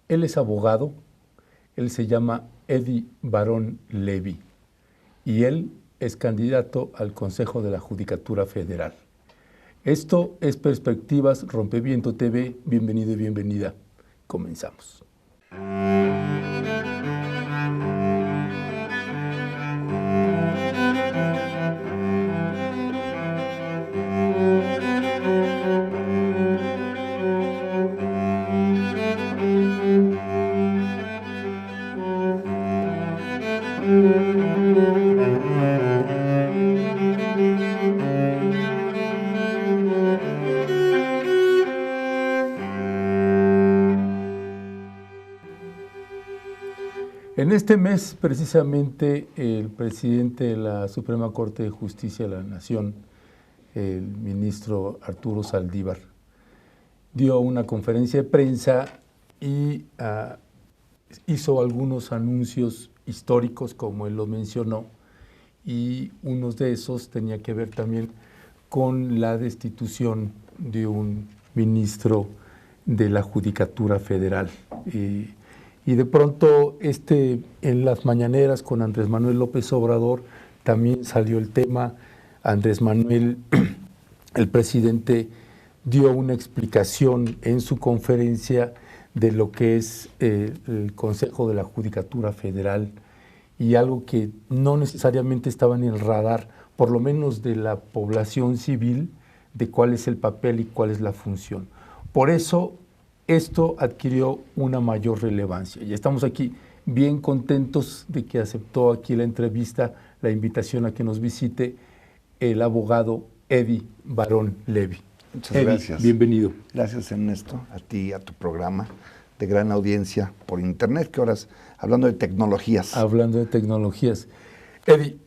Él es abogado, él se llama Eddie Barón Levy y él es candidato al Consejo de la Judicatura Federal. Esto es Perspectivas Rompeviento TV. Bienvenido y bienvenida. Comenzamos. En este mes, precisamente, el presidente de la Suprema Corte de Justicia de la Nación, el ministro Arturo Saldívar, dio una conferencia de prensa y hizo algunos anuncios históricos, como él lo mencionó, y uno de esos tenía que ver también con la destitución de un ministro de la Judicatura Federal. Y de pronto, en las mañaneras con Andrés Manuel López Obrador, también salió el tema. Andrés Manuel, el presidente, dio una explicación en su conferencia de lo que es el Consejo de la Judicatura Federal y algo que no necesariamente estaba en el radar, por lo menos de la población civil, de cuál es el papel y cuál es la función. Por eso, esto adquirió una mayor relevancia y estamos aquí bien contentos de que aceptó aquí la entrevista, la invitación a que nos visite el abogado Eddie Barón Levy. Muchas Eddie, gracias. Bienvenido. Gracias, Ernesto, a ti y a tu programa de gran audiencia por internet, que ahora es hablando de tecnologías. Hablando de tecnologías. Eddie,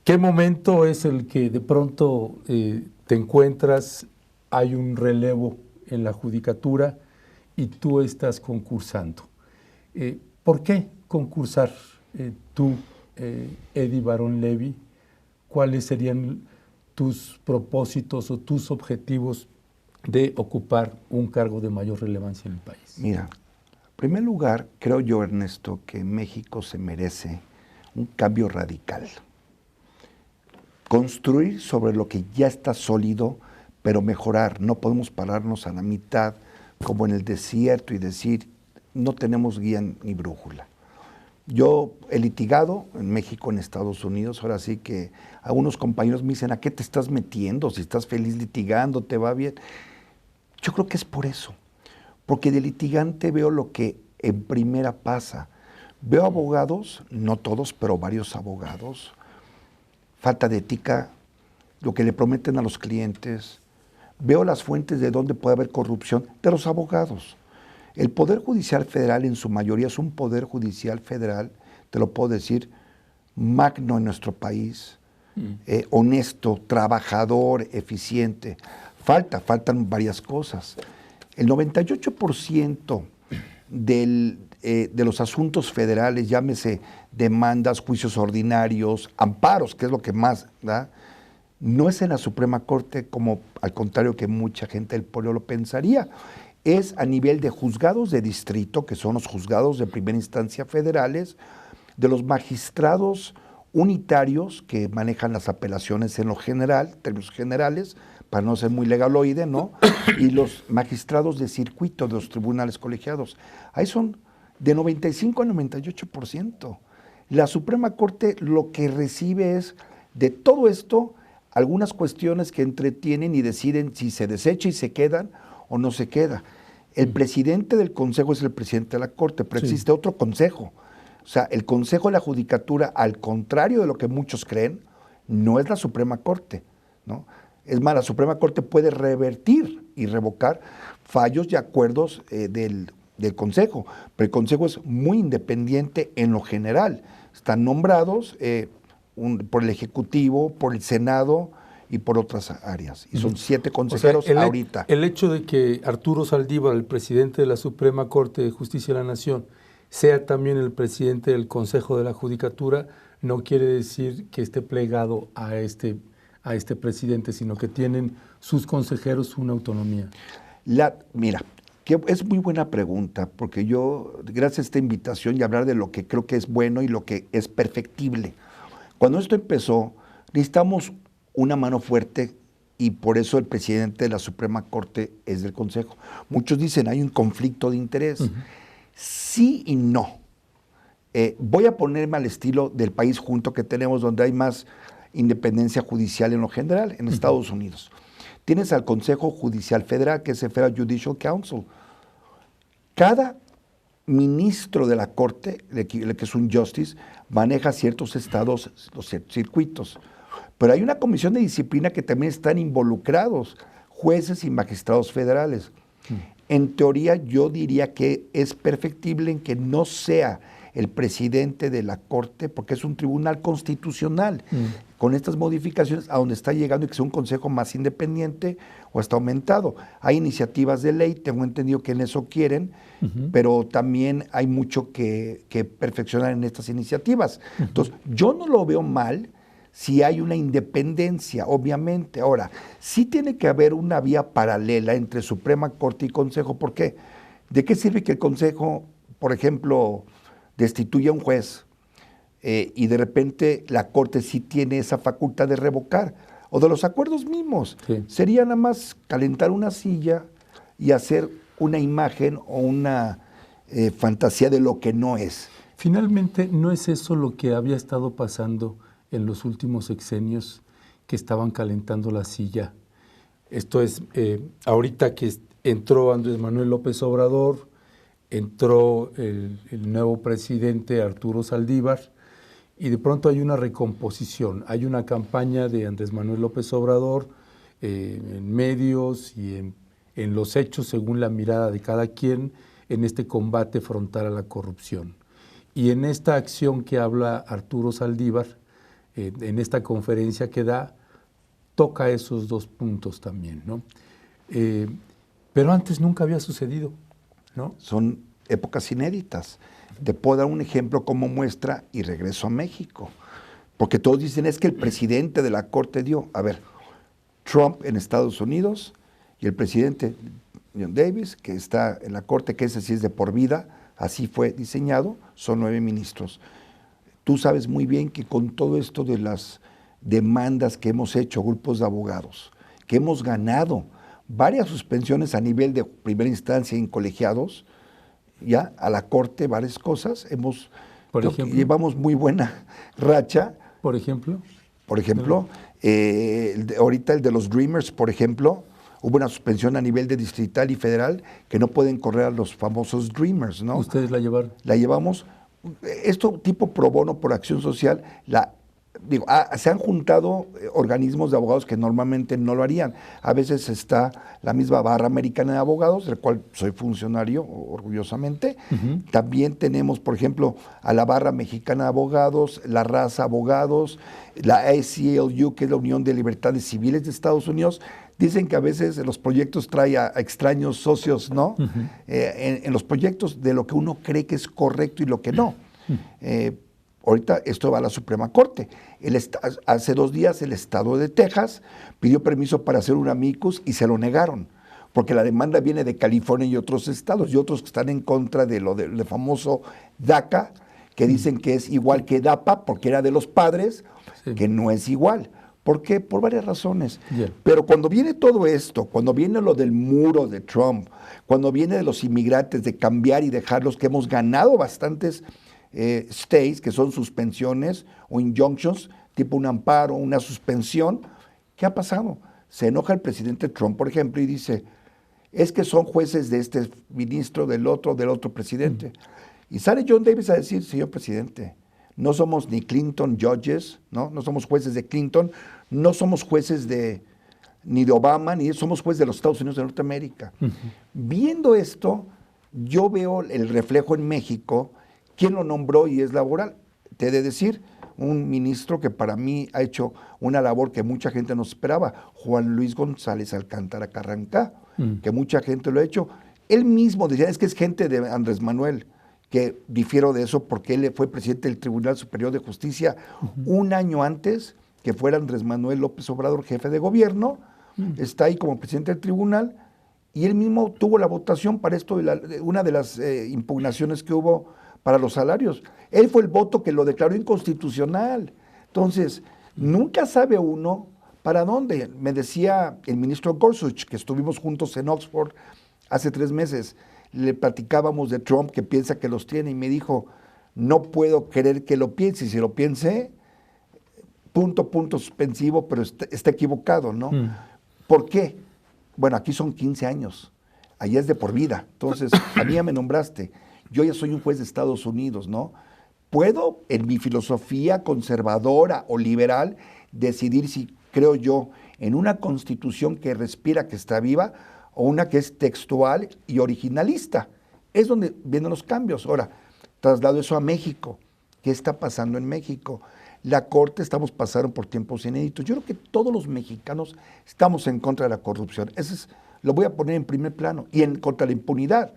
¿qué momento es el que de pronto te encuentras, hay un relevo en la judicatura y tú estás concursando? ¿Por qué concursar tú, Eddie Barón Levy? ¿Cuáles serían tus propósitos o tus objetivos de ocupar un cargo de mayor relevancia en el país? Mira, en primer lugar, creo yo, Ernesto, que México se merece un cambio radical. Construir sobre lo que ya está sólido, pero mejorar. No podemos pararnos a la mitad como en el desierto y decir, no tenemos guía ni brújula. Yo he litigado en México, en Estados Unidos, ahora sí que algunos compañeros me dicen, ¿a qué te estás metiendo? Si estás feliz litigando, te va bien. Yo creo que es por eso, porque de litigante veo lo que en primera pasa. Veo abogados, no todos, pero varios abogados, falta de ética, lo que le prometen a los clientes. Veo las fuentes de donde puede haber corrupción de los abogados. El Poder Judicial Federal en su mayoría es un Poder Judicial Federal, te lo puedo decir, magno en nuestro país, honesto, trabajador, eficiente. Faltan varias cosas. El 98% de los asuntos federales, llámese demandas, juicios ordinarios, amparos, que es lo que más da, no es en la Suprema Corte, como al contrario que mucha gente del pueblo lo pensaría. Es a nivel de juzgados de distrito, que son los juzgados de primera instancia federales, de los magistrados unitarios que manejan las apelaciones en lo general, términos generales, para no ser muy legaloide, ¿no? Y los magistrados de circuito de los tribunales colegiados. Ahí son de 95 a 98%. La Suprema Corte lo que recibe es de todo esto algunas cuestiones que entretienen y deciden si se desecha y se quedan o no se queda. El presidente del Consejo es el presidente de la Corte, pero existe otro consejo. O sea, el Consejo de la Judicatura, al contrario de lo que muchos creen, no es la Suprema Corte, ¿no? Es más, la Suprema Corte puede revertir y revocar fallos y acuerdos del Consejo, pero el Consejo es muy independiente en lo general. Están nombrados por el Ejecutivo, por el Senado y por otras áreas. Y son 7 consejeros, o sea, ahorita. El hecho de que Arturo Saldívar, el presidente de la Suprema Corte de Justicia de la Nación, sea también el presidente del Consejo de la Judicatura, no quiere decir que esté plegado a este presidente, sino que tienen sus consejeros una autonomía. Mira, Es muy buena pregunta, porque yo, gracias a esta invitación y hablar de lo que creo que es bueno y lo que es perfectible. Cuando esto empezó, necesitamos una mano fuerte y por eso el presidente de la Suprema Corte es del Consejo. Muchos dicen, hay un conflicto de interés. Sí y no. Voy a ponerme al estilo del país junto que tenemos, donde hay más independencia judicial en lo general, en Estados Unidos. Tienes al Consejo Judicial Federal, que es el Federal Judicial Council. Cada ministro de la Corte, que es un justice, maneja ciertos estados, los circuitos. Pero hay una comisión de disciplina que también están involucrados, jueces y magistrados federales. En teoría, yo diría que es perfectible en que no sea el presidente de la Corte, porque es un tribunal constitucional, con estas modificaciones a donde está llegando y que sea un consejo más independiente o hasta aumentado. Hay iniciativas de ley, tengo entendido que en eso quieren, pero también hay mucho que perfeccionar en estas iniciativas. Entonces, yo no lo veo mal si hay una independencia, obviamente. Ahora, sí tiene que haber una vía paralela entre Suprema Corte y Consejo. ¿Por qué? ¿De qué sirve que el Consejo, por ejemplo, destituya a un juez y de repente la Corte sí tiene esa facultad de revocar? O de los acuerdos mismos. Sí. Sería nada más calentar una silla y hacer una imagen o una fantasía de lo que no es. Finalmente, ¿no es eso lo que había estado pasando en los últimos sexenios, que estaban calentando la silla? Esto es, ahorita que entró Andrés Manuel López Obrador, entró el nuevo presidente Arturo Saldívar, y de pronto hay una recomposición, hay una campaña de Andrés Manuel López Obrador en medios y en los hechos, según la mirada de cada quien, en este combate frontal a la corrupción. Y en esta acción que habla Arturo Saldívar, en esta conferencia que da, toca esos dos puntos también, ¿no? Pero antes nunca había sucedido, ¿no? Son épocas inéditas. Te puedo dar un ejemplo como muestra y regreso a México. Porque todos dicen, es que el presidente de la Corte dio. A ver, Trump en Estados Unidos y el presidente John Davis, que está en la Corte, que ese sí es de por vida, así fue diseñado, son 9 ministros. Tú sabes muy bien que con todo esto de las demandas que hemos hecho, grupos de abogados, que hemos ganado varias suspensiones a nivel de primera instancia en colegiados, ya a la Corte, varias cosas, llevamos muy buena racha. ¿Por ejemplo? Por ejemplo, ahorita el de los Dreamers, por ejemplo, hubo una suspensión a nivel de distrital y federal que no pueden correr a los famosos Dreamers, ¿no? ¿Ustedes la llevaron? La llevamos. Esto tipo pro bono por acción social, se han juntado organismos de abogados que normalmente no lo harían. A veces está la misma Barra Americana de Abogados, del cual soy funcionario orgullosamente. También tenemos, por ejemplo, a la Barra Mexicana de Abogados, la Raza Abogados, la ACLU, que es la Unión de Libertades Civiles de Estados Unidos. Dicen que a veces los proyectos traen a extraños socios, ¿no? En los proyectos de lo que uno cree que es correcto y lo que no. Ahorita esto va a la Suprema Corte. Hace 2 días el estado de Texas pidió permiso para hacer un amicus y se lo negaron, porque la demanda viene de California y otros estados, y otros que están en contra de lo del famoso DACA, que dicen que es igual que DAPA, porque era de los padres, que no es igual. ¿Por qué? Por varias razones. Pero cuando viene todo esto, cuando viene lo del muro de Trump, cuando viene de los inmigrantes, de cambiar y dejarlos, que hemos ganado bastantes stays, que son suspensiones o injunctions, tipo un amparo, una suspensión, ¿qué ha pasado? Se enoja el presidente Trump, por ejemplo, y dice, es que son jueces de este ministro, del otro presidente. Y sale John Davis a decir, señor presidente, no somos ni Clinton judges, no somos jueces de Clinton, no somos jueces ni de Obama, ni somos jueces de los Estados Unidos de Norteamérica. Viendo esto, yo veo el reflejo en México. ¿Quién lo nombró y es laboral? Te he de decir, un ministro que para mí ha hecho una labor que mucha gente no esperaba, Juan Luis González Alcántara Carrancá, que mucha gente lo ha hecho. Él mismo decía, es que es gente de Andrés Manuel, que difiero de eso porque él fue presidente del Tribunal Superior de Justicia un año antes que fuera Andrés Manuel López Obrador jefe de gobierno, está ahí como presidente del tribunal Y él mismo tuvo la votación para esto, de una de las impugnaciones que hubo para los salarios. Él fue el voto que lo declaró inconstitucional. Entonces, nunca sabe uno para dónde. Me decía el ministro Gorsuch, que estuvimos juntos en Oxford hace 3 meses, le platicábamos de Trump, que piensa que los tiene, y me dijo, no puedo creer que lo piense, y si lo piense, punto suspensivo, pero está equivocado, ¿no? ¿Por qué? Bueno, aquí son 15 años, allá es de por vida. Entonces, a mí ya me nombraste, yo ya soy un juez de Estados Unidos, ¿no? Puedo, en mi filosofía conservadora o liberal, decidir si creo yo en una constitución que respira, que está viva, o una que es textual y originalista. Es donde vienen los cambios. Ahora, traslado eso a México. ¿Qué está pasando en México? La Corte, estamos pasando por tiempos inéditos. Yo creo que todos los mexicanos estamos en contra de la corrupción. Lo voy a poner en primer plano. Y contra la impunidad.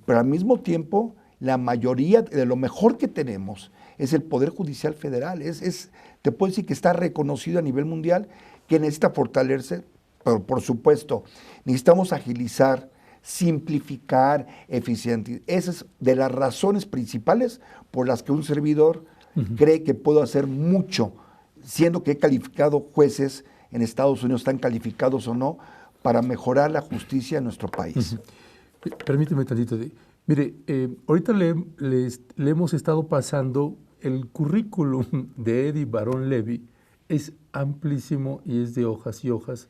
Pero al mismo tiempo, la mayoría de lo mejor que tenemos es el Poder Judicial Federal. Te puedo decir que está reconocido a nivel mundial, que necesita fortalecerse, pero por supuesto, necesitamos agilizar, simplificar, eficiente. Esa es de las razones principales por las que un servidor cree que puedo hacer mucho, siendo que he calificado jueces en Estados Unidos, están calificados o no, para mejorar la justicia en nuestro país. Permíteme tantito. Mire, ahorita le hemos estado pasando el currículum de Eddie Barón Levy, es amplísimo y es de hojas y hojas.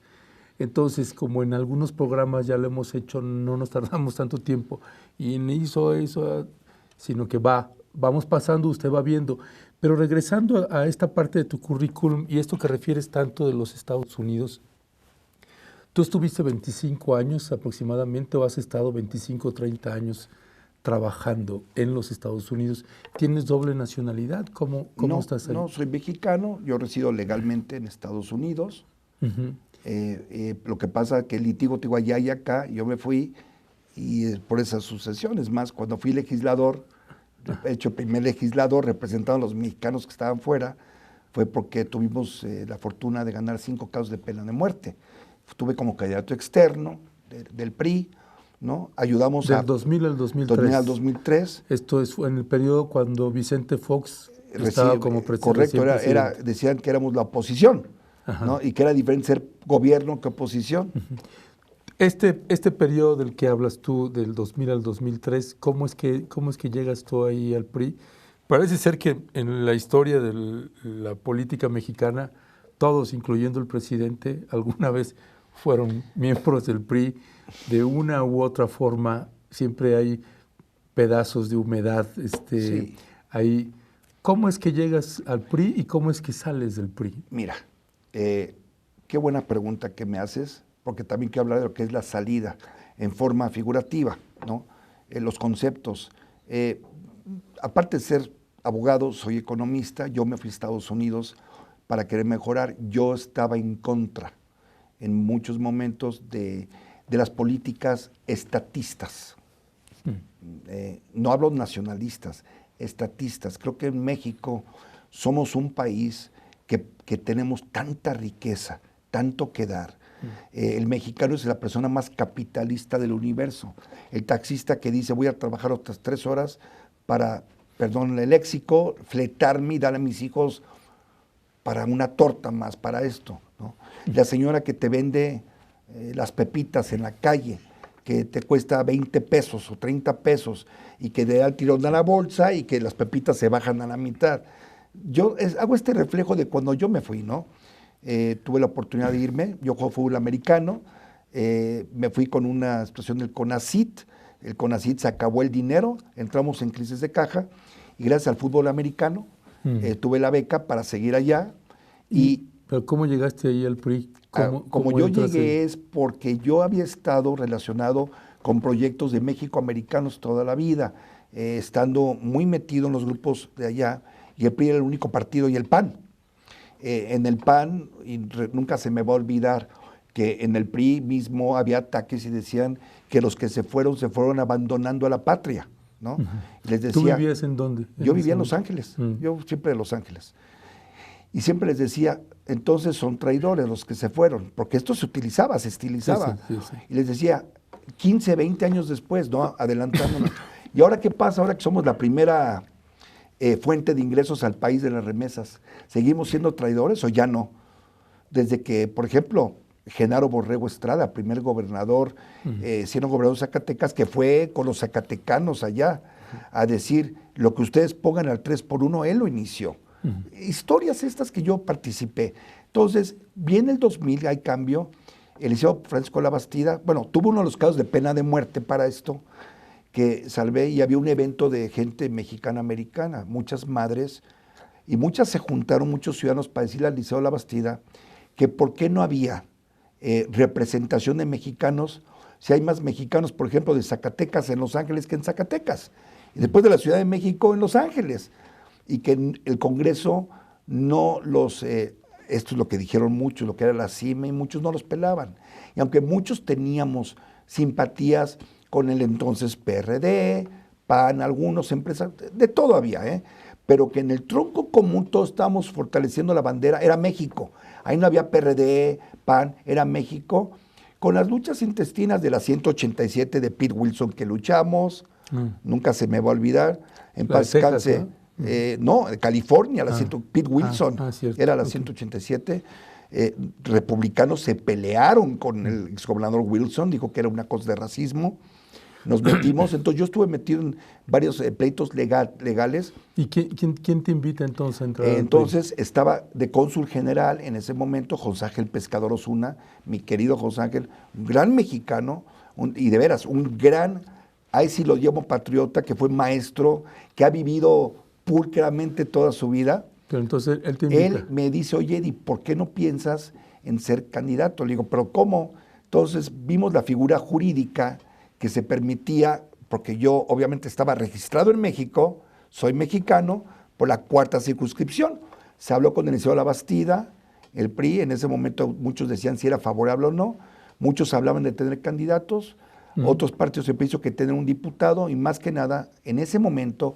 Entonces, como en algunos programas ya lo hemos hecho, no nos tardamos tanto tiempo y hizo eso, sino que vamos pasando, usted va viendo. Pero regresando a esta parte de tu currículum y esto que refieres tanto de los Estados Unidos, tú estuviste 25 años aproximadamente o has estado 25 o 30 años trabajando en los Estados Unidos. ¿Tienes doble nacionalidad? ¿Cómo estás ahí? No, soy mexicano, yo resido legalmente en Estados Unidos. Lo que pasa es que el litigo tengo allá y acá, yo me fui y por esas sucesiones más, cuando fui legislador, hecho primer legislador representando a los mexicanos que estaban fuera, fue porque tuvimos la fortuna de ganar 5 casos de pena de muerte. Estuve como candidato externo del PRI, ¿no? Ayudamos del 2000 al 2003. 2000 al 2003. Esto es en el periodo cuando Vicente Fox estaba como presidente. Correcto, decían que éramos la oposición, ¿no? Y que era diferente ser gobierno que oposición. Este periodo del que hablas tú, del 2000 al 2003, ¿cómo es que llegas tú ahí al PRI? Parece ser que en la historia de la política mexicana, todos, incluyendo el presidente, alguna vez fueron miembros del PRI. De una u otra forma, siempre hay pedazos de humedad Sí. ahí. ¿Cómo es que llegas al PRI y cómo es que sales del PRI? Mira, qué buena pregunta que me haces, porque también quiero hablar de lo que es la salida en forma figurativa, ¿no? Los conceptos. Aparte de ser abogado, soy economista, yo me fui a Estados Unidos para querer mejorar. Yo estaba en contra en muchos momentos de las políticas estatistas. No hablo nacionalistas, estatistas. Creo que en México somos un país que tenemos tanta riqueza, tanto que dar. El mexicano es la persona más capitalista del universo. El taxista que dice voy a trabajar otras 3 horas para, perdón el léxico, fletarme y dar a mis hijos para una torta más, para esto, ¿no? La señora que te vende las pepitas en la calle, que te cuesta 20 pesos o 30 pesos y que le da el tirón a la bolsa y que las pepitas se bajan a la mitad. Yo hago este reflejo de cuando yo me fui, ¿no? Tuve la oportunidad de irme, yo juego fútbol americano, me fui con una situación del CONACYT, el CONACYT se acabó el dinero, entramos en crisis de caja y gracias al fútbol americano tuve la beca para seguir allá. ¿Pero cómo llegaste ahí al PRI? Como yo llegué es porque yo había estado relacionado con proyectos de México americanos toda la vida, estando muy metido en los grupos de allá, y el PRI era el único partido, y el PAN. En el PAN, nunca se me va a olvidar que en el PRI mismo había ataques y decían que los que se fueron abandonando a la patria, ¿no? Les decía, ¿tú vivías en dónde? Yo vivía en Los Ángeles, yo siempre de Los Ángeles. Y siempre les decía, entonces son traidores los que se fueron, porque esto se utilizaba, se estilizaba. Sí. Y les decía, 15, 20 años después, ¿no? Adelantándonos. ¿Y ahora qué pasa? Ahora que somos la primera fuente de ingresos al país de las remesas, ¿seguimos siendo traidores o ya no? Desde que, por ejemplo, Genaro Borrego Estrada, primer gobernador, siendo gobernador de Zacatecas, que fue con los zacatecanos allá a decir, lo que ustedes pongan al 3x1, él lo inició. Historias estas que yo participé. Entonces, viene el 2000, hay cambio. El licenciado Francisco Labastida, bueno, tuvo uno de los casos de pena de muerte para esto, que salvé, y había un evento de gente mexicana-americana, muchas madres, y muchas se juntaron, muchos ciudadanos, para decirle al licenciado Labastida que por qué no había representación de mexicanos, si hay más mexicanos, por ejemplo, de Zacatecas en Los Ángeles que en Zacatecas, y después de la Ciudad de México en Los Ángeles, y que en el Congreso no los, esto es lo que dijeron muchos, lo que era la CIMA, y muchos no los pelaban. Y aunque muchos teníamos simpatías con el entonces PRD, PAN, algunos empresas, de todo había, pero que en el tronco común todos estábamos fortaleciendo la bandera, era México. Ahí no había PRD, PAN, era México. Con las luchas intestinas de la 187 de Pete Wilson que luchamos, nunca se me va a olvidar, en paz descanse. No, de California, Pete Wilson, era la 187. Republicanos se pelearon con el exgobernador Wilson, dijo que era una cosa de racismo. Nos metimos, entonces yo estuve metido en varios pleitos legales. ¿Y quién te invita entonces a entrar? Entonces estaba de cónsul general en ese momento José Ángel Pescador Osuna, mi querido José Ángel, un gran mexicano, y de veras, un gran, ahí sí lo llamo patriota, que fue maestro, que ha vivido pulcramente toda su vida. Pero entonces él te invita. Él me dice, oye, Eddie, ¿por qué no piensas en ser candidato? Le digo, ¿pero cómo? Entonces vimos la figura jurídica que se permitía, porque yo obviamente estaba registrado en México, soy mexicano, por la 4ª circunscripción. Se habló con el licenciado Labastida, el PRI, en ese momento muchos decían si era favorable o no, muchos hablaban de tener candidatos, otros partidos se pensó que tener un diputado, y más que nada, en ese momento,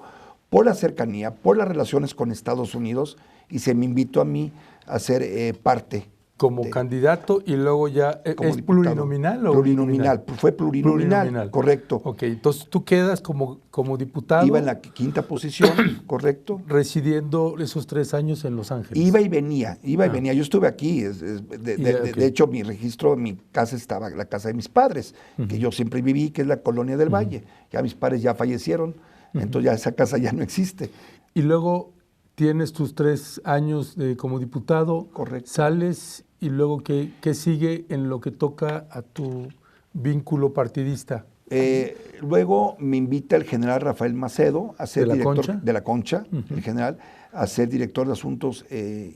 por la cercanía, por las relaciones con Estados Unidos, y se me invitó a mí a ser parte. Como candidato, y luego ya, ¿es diputado. Plurinominal o plurinominal? Fue plurinominal, correcto. Ok, entonces tú quedas como diputado. Iba en la 5ª posición, correcto. Residiendo esos 3 años en Los Ángeles. Iba y venía. Yo estuve aquí, de hecho mi registro, mi casa estaba, la casa de mis padres, que yo siempre viví, que es la Colonia del Valle. Ya mis padres ya fallecieron, entonces ya esa casa ya no existe. Y luego tienes tus 3 años como diputado. Correcto. Sales, y luego ¿qué sigue en lo que toca a tu vínculo partidista? Luego me invita el general Rafael Macedo a ser director de la Concha, el general, a ser director de asuntos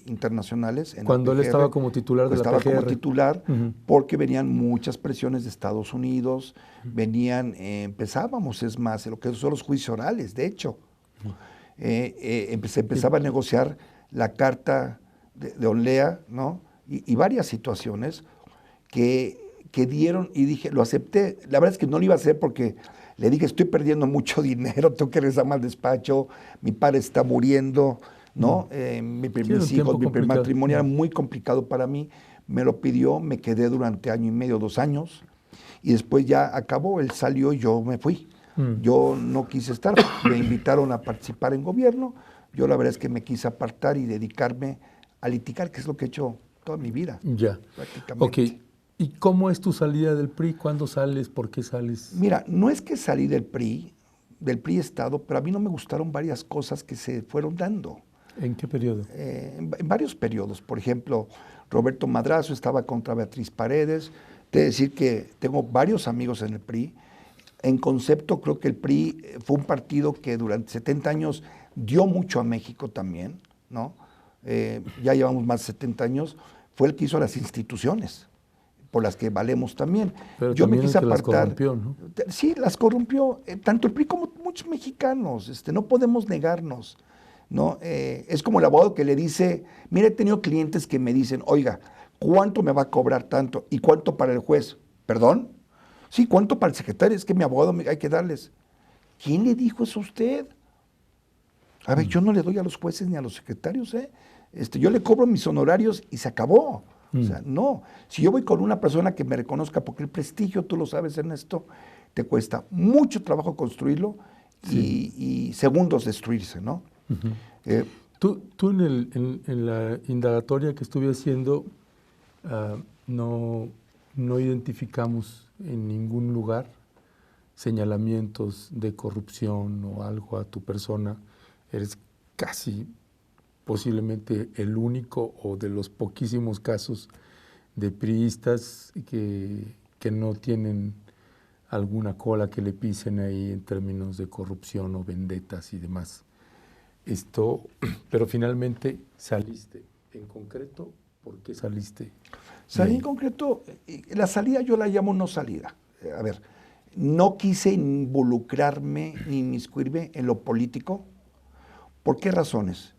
internacionales. Cuando él estaba como titular de la PGR. Estaba como titular, porque venían muchas presiones de Estados Unidos, empezábamos, es más, lo que son los juicios orales, de hecho. Se empezaba a negociar la carta de Onlea, ¿no? Y varias situaciones que dieron, y dije, lo acepté. La verdad es que no lo iba a hacer porque le dije, estoy perdiendo mucho dinero, tengo que regresar al despacho, mi padre está muriendo, ¿no? Mis hijos, mi primer matrimonio era muy complicado para mí. Me lo pidió, me quedé durante 1 año y medio, 2 años, y después ya acabó, él salió y yo me fui. Yo no quise estar, me invitaron a participar en gobierno, yo la verdad es que me quise apartar y dedicarme a litigar, que es lo que he hecho toda mi vida. Ya, prácticamente. Ok, ¿y cómo es tu salida del PRI? ¿Cuándo sales? ¿Por qué sales? Mira, no es que salí del PRI Estado, pero a mí no me gustaron varias cosas que se fueron dando. ¿En qué periodo? En varios periodos. Por ejemplo, Roberto Madrazo estaba contra Beatriz Paredes. Te decir que tengo varios amigos en el PRI. En concepto, creo que el PRI fue un partido que durante 70 años dio mucho a México también, ¿no? Ya llevamos más de 70 años. Fue el que hizo las instituciones, por las que valemos también. Pero yo también me quise las apartar. corrompió, ¿no? Sí, las corrompió, tanto el PRI como muchos mexicanos. No podemos negarnos, ¿no? Es como el abogado que le dice, mira, he tenido clientes que me dicen, oiga, ¿cuánto me va a cobrar tanto? ¿Y cuánto para el juez? ¿Perdón? Sí, ¿cuánto para el secretario? Es que mi abogado hay que darles. ¿Quién le dijo eso a usted? A ver, yo no le doy a los jueces ni a los secretarios, yo le cobro mis honorarios y se acabó. O sea, no. Si yo voy con una persona que me reconozca, porque el prestigio, tú lo sabes, Ernesto, te cuesta mucho trabajo construirlo y segundos destruirse, ¿no? Tú en la indagatoria que estuve haciendo, no identificamos en ningún lugar señalamientos de corrupción o algo a tu persona. Eres casi posiblemente el único o de los poquísimos casos de priistas que no tienen alguna cola que le pisen ahí en términos de corrupción o vendetas y demás. Pero finalmente saliste. En concreto, ¿por qué saliste? Salí en concreto, la salida yo la llamo no salida. A ver, no quise involucrarme ni inmiscuirme en lo político. ¿Por qué razones?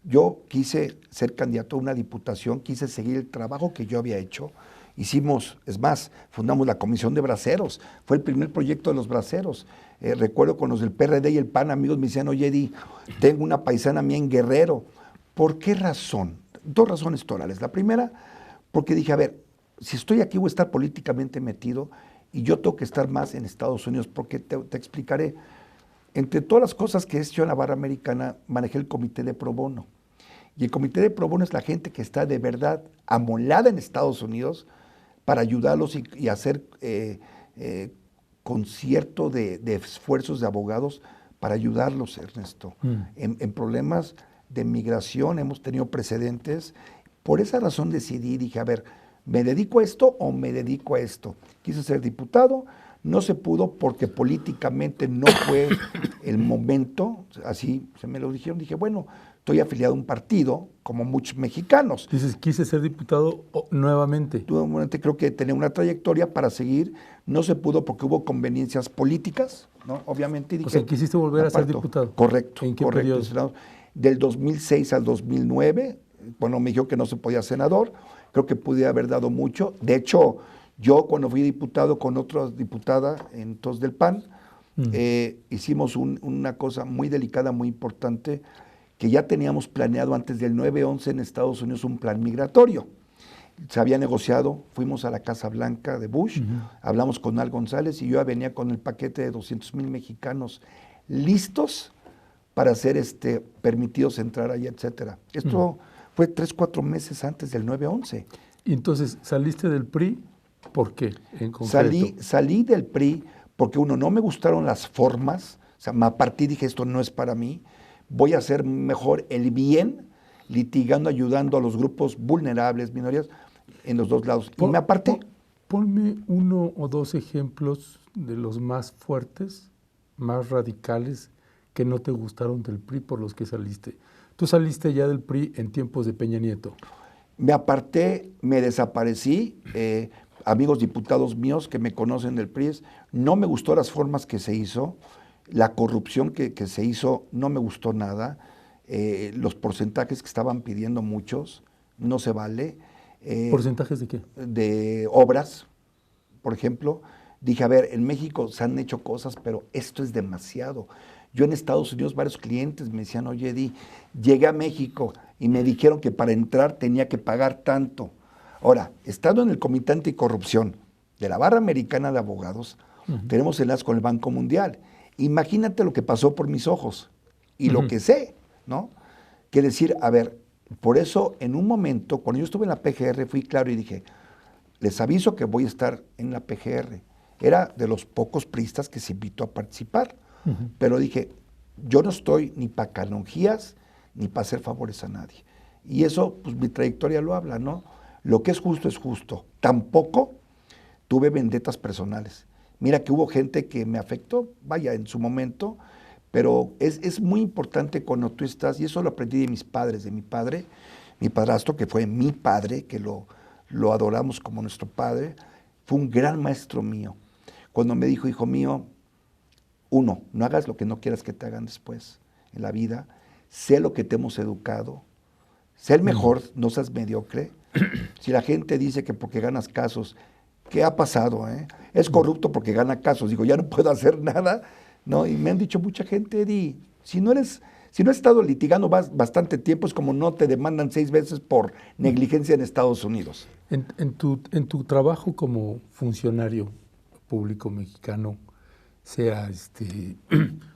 Yo quise ser candidato a una diputación, quise seguir el trabajo que yo había hecho. Hicimos, es más, fundamos la Comisión de Braceros, fue el primer proyecto de los braceros. Recuerdo con los del PRD y el PAN, amigos me decían, oye, Eddie, tengo una paisana mía en Guerrero. ¿Por qué razón? Dos razones torales. La primera, porque dije, a ver, si estoy aquí voy a estar políticamente metido y yo tengo que estar más en Estados Unidos, porque te explicaré. Entre todas las cosas que he hecho en la barra americana, manejé el comité de pro bono. Y el comité de pro bono es la gente que está de verdad amolada en Estados Unidos para ayudarlos y hacer concierto de esfuerzos de abogados para ayudarlos, Ernesto. En problemas de migración hemos tenido precedentes. Por esa razón decidí, dije, a ver, ¿me dedico a esto o me dedico a esto? Quise ser diputado, no se pudo porque políticamente no fue el momento, así se me lo dijeron, dije, bueno, estoy afiliado a un partido, como muchos mexicanos. Dices, quise ser diputado nuevamente. Nuevamente creo que tenía una trayectoria para seguir, no se pudo porque hubo conveniencias políticas, ¿no? Obviamente. Dije, o sea, quisiste volver a ser diputado. Correcto. ¿En qué correcto, periodo? Del 2006 al 2009, bueno, me dijo que no se podía senador, creo que pude haber dado mucho. De hecho, yo cuando fui diputado con otra diputada, entonces del PAN, hicimos una cosa muy delicada, muy importante, que ya teníamos planeado antes del 9/11 en Estados Unidos un plan migratorio. Se había negociado, fuimos a la Casa Blanca de Bush, hablamos con Al González y yo venía con el paquete de 200,000 mexicanos listos para ser permitidos entrar allá, etcétera. Esto fue 3-4 meses antes del 9/11. Y entonces, ¿saliste del PRI? ¿Por qué, en concreto? Salí del PRI porque, uno, no me gustaron las formas, o sea, me aparté y dije, esto no es para mí, voy a hacer mejor el bien, litigando, ayudando a los grupos vulnerables, minorías, en los dos lados. Y me aparté. Ponme 1 o 2 ejemplos de los más fuertes, más radicales, que no te gustaron del PRI por los que saliste. Tú saliste ya del PRI en tiempos de Peña Nieto. Me aparté, me desaparecí. Amigos diputados míos que me conocen del PRI, no me gustó las formas que se hizo, la corrupción que se hizo no me gustó nada, los porcentajes que estaban pidiendo muchos, no se vale. ¿Porcentajes de qué? De obras, por ejemplo. Dije, a ver, en México se han hecho cosas, pero esto es demasiado. Yo en Estados Unidos, varios clientes me decían, oye, Eddie, llegué a México y me dijeron que para entrar tenía que pagar tanto. Ahora, estando en el Comité Anticorrupción de la Barra Americana de Abogados, tenemos enlace con el Banco Mundial. Imagínate lo que pasó por mis ojos y lo que sé, ¿no? Que decir, a ver, por eso en un momento, cuando yo estuve en la PGR, fui claro y dije, les aviso que voy a estar en la PGR. Era de los pocos priistas que se invitó a participar, pero dije, yo no estoy ni para canonjías ni para hacer favores a nadie. Y eso, pues mi trayectoria lo habla, ¿no? Lo que es justo. Tampoco tuve vendetas personales. Mira que hubo gente que me afectó, vaya, en su momento, pero es muy importante cuando tú estás, y eso lo aprendí de mis padres, de mi padre, mi padrastro, que fue mi padre, que lo adoramos como nuestro padre, fue un gran maestro mío. Cuando me dijo, hijo mío, uno, no hagas lo que no quieras que te hagan después en la vida, sé lo que te hemos educado, sé el mejor, no seas mediocre. Si la gente dice que porque ganas casos, ¿qué ha pasado? Es corrupto porque gana casos. Digo, ya no puedo hacer nada, ¿no? Y me han dicho mucha gente, Eddie, si no eres Si no has estado litigando bastante tiempo, es como no te demandan 6 veces por negligencia en Estados Unidos. En tu trabajo como funcionario público mexicano, sea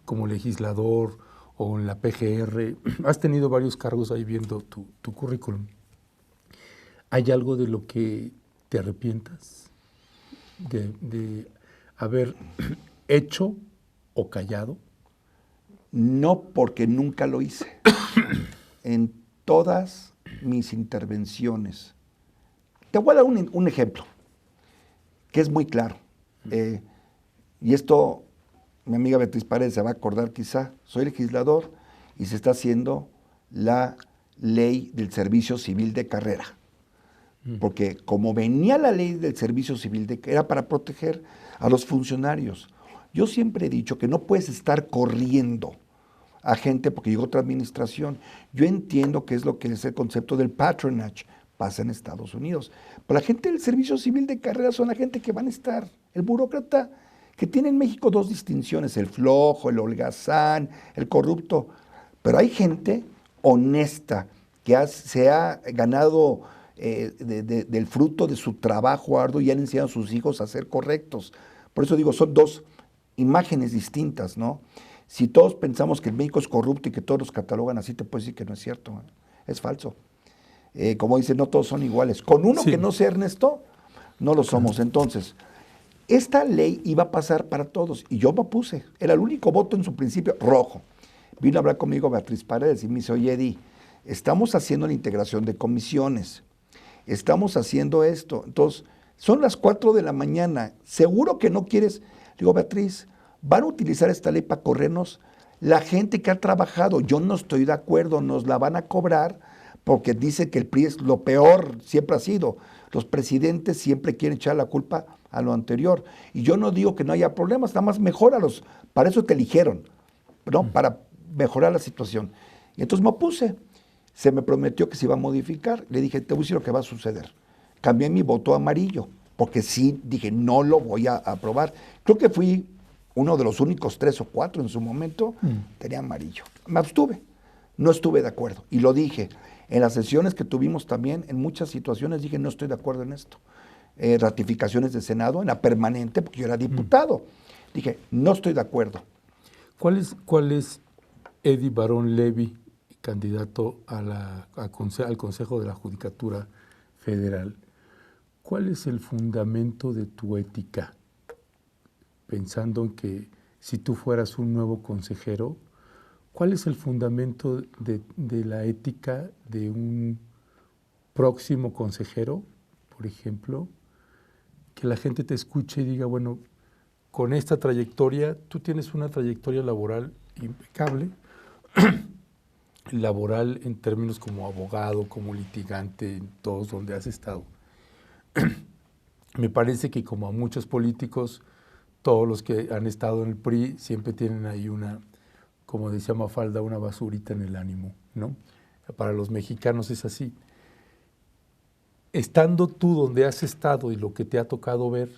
como legislador o en la PGR, has tenido varios cargos ahí viendo tu currículum. ¿Hay algo de lo que te arrepientas de haber hecho o callado? No, porque nunca lo hice. En todas mis intervenciones. Te voy a dar un ejemplo, que es muy claro. Y esto, mi amiga Beatriz Paredes se va a acordar quizá. Soy legislador y se está haciendo la ley del servicio civil de carrera. Porque como venía la ley del servicio civil, era para proteger a los funcionarios. Yo siempre he dicho que no puedes estar corriendo a gente porque llegó otra administración. Yo entiendo que es lo que es el concepto del patronage, pasa en Estados Unidos. Pero la gente del servicio civil de carrera son la gente que van a estar. El burócrata que tiene en México 2 distinciones, el flojo, el holgazán, el corrupto. Pero hay gente honesta que se ha ganado del fruto de su trabajo arduo y han enseñado a sus hijos a ser correctos. Por eso digo, son 2 imágenes distintas, ¿no? Si todos pensamos que el México es corrupto y que todos los catalogan así, te puedo decir que no es cierto, ¿eh? Es falso. Como dicen, no todos son iguales. Con uno que no sea Ernesto, no lo somos. Entonces, esta ley iba a pasar para todos y yo me opuse. Era el único voto en su principio rojo. Vino a hablar conmigo Beatriz Paredes y me dice, oye, Eddie, estamos haciendo la integración de comisiones. Estamos haciendo esto. Entonces, son las 4 de la mañana. ¿Seguro que no quieres? Digo, Beatriz, van a utilizar esta ley para corrernos la gente que ha trabajado. Yo no estoy de acuerdo, nos la van a cobrar porque dice que el PRI es lo peor, siempre ha sido. Los presidentes siempre quieren echar la culpa a lo anterior. Y yo no digo que no haya problemas, nada más mejóralos. Para eso te eligieron, ¿no? Para mejorar la situación. Y entonces me opuse. Se me prometió que se iba a modificar. Le dije, te voy a decir lo que va a suceder. Cambié mi voto a amarillo, porque sí, dije, no lo voy a aprobar. Creo que fui uno de los únicos 3 o 4 en su momento, tenía amarillo. Me abstuve, no estuve de acuerdo. Y lo dije, en las sesiones que tuvimos también, en muchas situaciones dije, no estoy de acuerdo en esto. Ratificaciones de Senado, en la permanente, porque yo era diputado. Dije, no estoy de acuerdo. ¿Cuál es Eddie Barón Levy, candidato al Consejo de la Judicatura Federal? ¿Cuál es el fundamento de tu ética? Pensando en que si tú fueras un nuevo consejero, ¿cuál es el fundamento de la ética de un próximo consejero, por ejemplo? Que la gente te escuche y diga, bueno, con esta trayectoria, tú tienes una trayectoria laboral impecable, laboral en términos como abogado, como litigante, en todos donde has estado. Me parece que como a muchos políticos, todos los que han estado en el PRI siempre tienen ahí una, como decía Mafalda, una basurita en el ánimo, ¿no? Para los mexicanos es así. Estando tú donde has estado y lo que te ha tocado ver